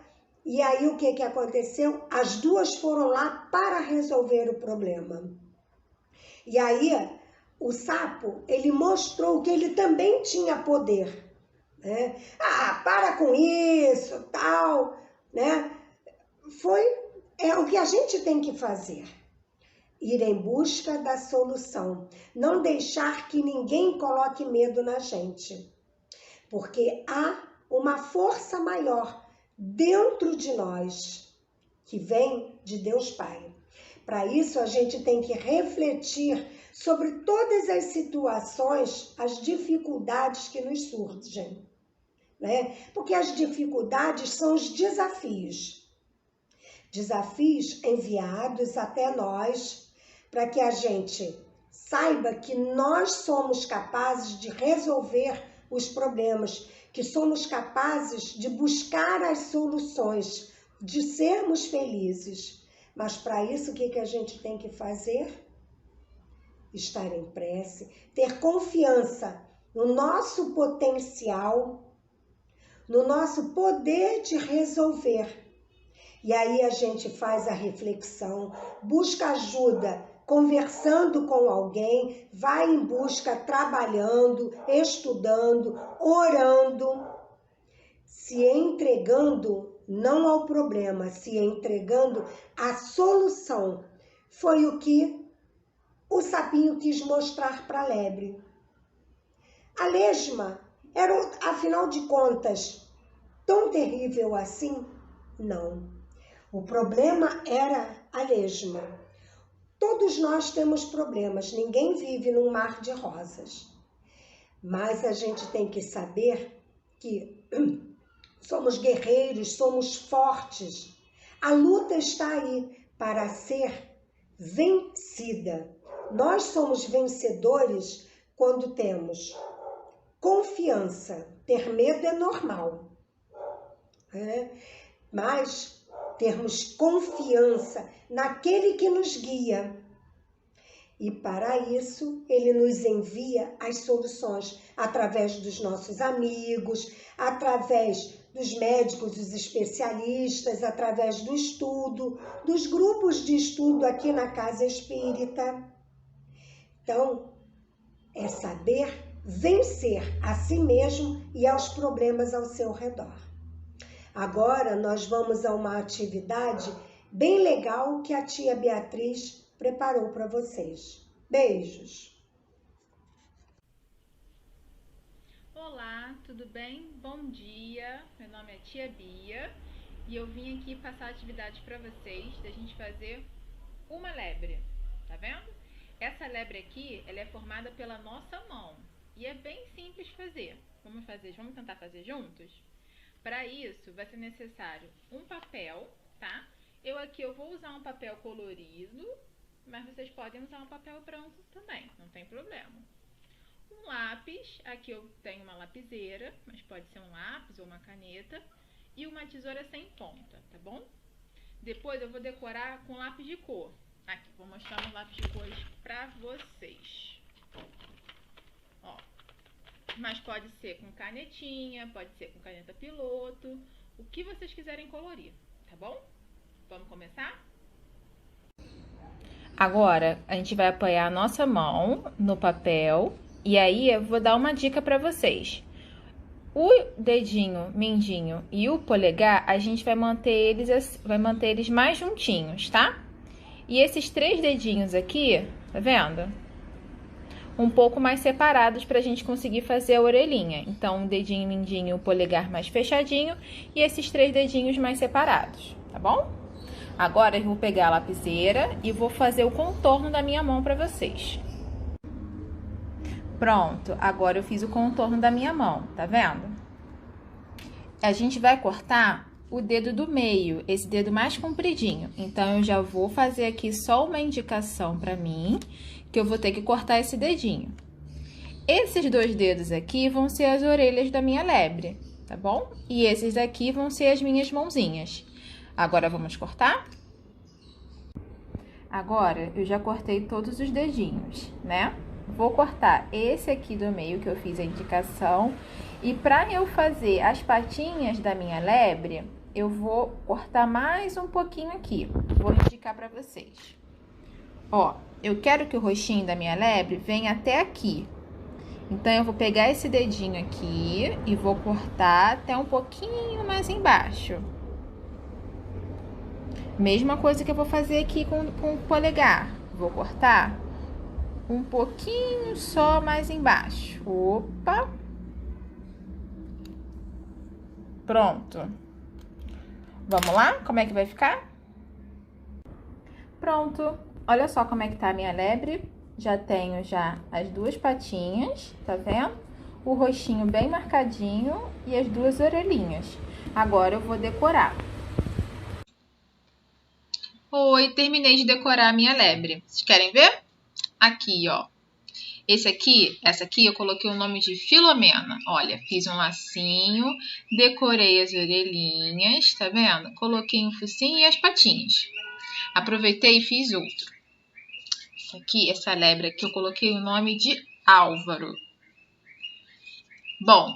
E aí o que aconteceu? As duas foram lá para resolver o problema. E aí o sapo, ele mostrou que ele também tinha poder, né? Ah, para com isso, tal, né? É o que a gente tem que fazer. Ir em busca da solução. Não deixar que ninguém coloque medo na gente. Porque há uma força maior dentro de nós, que vem de Deus Pai. Para isso, a gente tem que refletir sobre todas as situações, as dificuldades que nos surgem, né? Porque as dificuldades são os desafios. Desafios enviados até nós, para que a gente saiba que nós somos capazes de resolver os problemas, que somos capazes de buscar as soluções, de sermos felizes. Mas para isso, o que a gente tem que fazer? Estar em prece, ter confiança no nosso potencial, no nosso poder de resolver. E aí a gente faz a reflexão, busca ajuda, conversando com alguém, vai em busca, trabalhando, estudando, orando, se entregando não ao problema, se entregando à solução. Foi o que o sapinho quis mostrar para a lebre. A lesma era, afinal de contas, tão terrível assim? Não. O problema era a lesma. Todos nós temos problemas, ninguém vive num mar de rosas. Mas a gente tem que saber que somos guerreiros, somos fortes. A luta está aí para ser vencida. Nós somos vencedores quando temos confiança. Ter medo é normal, mas termos confiança naquele que nos guia. E para isso, ele nos envia as soluções através dos nossos amigos, através dos médicos, dos especialistas, através do estudo, dos grupos de estudo aqui na Casa Espírita. Então, é saber vencer a si mesmo e aos problemas ao seu redor. Agora, nós vamos a uma atividade bem legal que a tia Beatriz preparou para vocês. Beijos! Olá, tudo bem? Bom dia, meu nome é tia Bia e eu vim aqui passar a atividade para vocês da gente fazer uma lebre, tá vendo? Essa lebre aqui, ela é formada pela nossa mão e é bem simples fazer. Vamos tentar fazer juntos? Para isso, vai ser necessário um papel, tá? Eu vou usar um papel colorido, mas vocês podem usar um papel branco também, não tem problema. Um lápis, aqui eu tenho uma lapiseira, mas pode ser um lápis ou uma caneta, e uma tesoura sem ponta, tá bom? Depois eu vou decorar com lápis de cor. Aqui, vou mostrar um lápis de cores pra vocês. Ó, mas pode ser com canetinha, pode ser com caneta piloto, o que vocês quiserem colorir, tá bom? Vamos começar? Agora, a gente vai apoiar a nossa mão no papel e aí eu vou dar uma dica para vocês. O dedinho mindinho e o polegar, a gente vai manter eles mais juntinhos, tá? E esses 3 dedinhos aqui, tá vendo? Um pouco mais separados pra gente conseguir fazer a orelhinha. Então, o dedinho mindinho e o polegar mais fechadinho e esses 3 dedinhos mais separados, tá bom? Agora eu vou pegar a lapiseira e vou fazer o contorno da minha mão para vocês. Pronto, agora eu fiz o contorno da minha mão, tá vendo? A gente vai cortar o dedo do meio, esse dedo mais compridinho. Então, eu já vou fazer aqui só uma indicação para mim, que eu vou ter que cortar esse dedinho. Esses 2 dedos aqui vão ser as orelhas da minha lebre, tá bom? E esses daqui vão ser as minhas mãozinhas. Agora, vamos cortar? Agora, eu já cortei todos os dedinhos, né? Vou cortar esse aqui do meio, que eu fiz a indicação. E para eu fazer as patinhas da minha lebre, eu vou cortar mais um pouquinho aqui. Vou indicar para vocês. Ó, eu quero que o rostinho da minha lebre venha até aqui. Então, eu vou pegar esse dedinho aqui e vou cortar até um pouquinho mais embaixo. Mesma coisa que eu vou fazer aqui com o polegar. Vou cortar um pouquinho só mais embaixo. Opa! Pronto. Vamos lá? Como é que vai ficar? Pronto. Olha só como é que tá a minha lebre. Já tenho as 2 patinhas, tá vendo? O rostinho bem marcadinho e as 2 orelhinhas. Agora eu vou decorar. Oi, terminei de decorar a minha lebre. Vocês querem ver? Aqui, ó. Essa aqui eu coloquei o nome de Filomena. Olha, fiz um lacinho, decorei as orelhinhas, tá vendo? Coloquei um focinho e as patinhas. Aproveitei e fiz outro. Essa lebre aqui, eu coloquei o nome de Álvaro. Bom,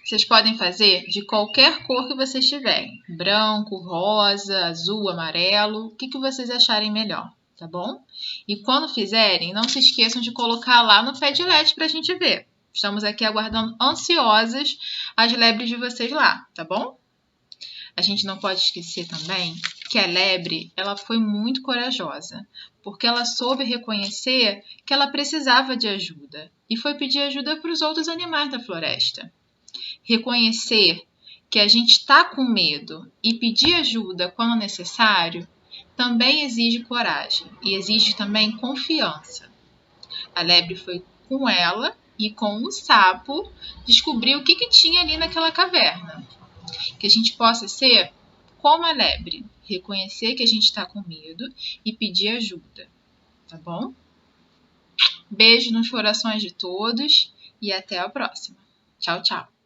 vocês podem fazer de qualquer cor que vocês tiverem. Branco, rosa, azul, amarelo, o que vocês acharem melhor, tá bom? E quando fizerem, não se esqueçam de colocar lá no Padlet pra gente ver. Estamos aqui aguardando ansiosas as lebres de vocês lá, tá bom? A gente não pode esquecer também que a lebre, ela foi muito corajosa, porque ela soube reconhecer que ela precisava de ajuda e foi pedir ajuda para os outros animais da floresta. Reconhecer que a gente está com medo e pedir ajuda quando necessário também exige coragem e exige também confiança. A lebre foi com ela e com o sapo descobrir o que tinha ali naquela caverna. Que a gente possa ser como a lebre, reconhecer que a gente está com medo e pedir ajuda, tá bom? Beijo nos corações de todos e até a próxima. Tchau, tchau!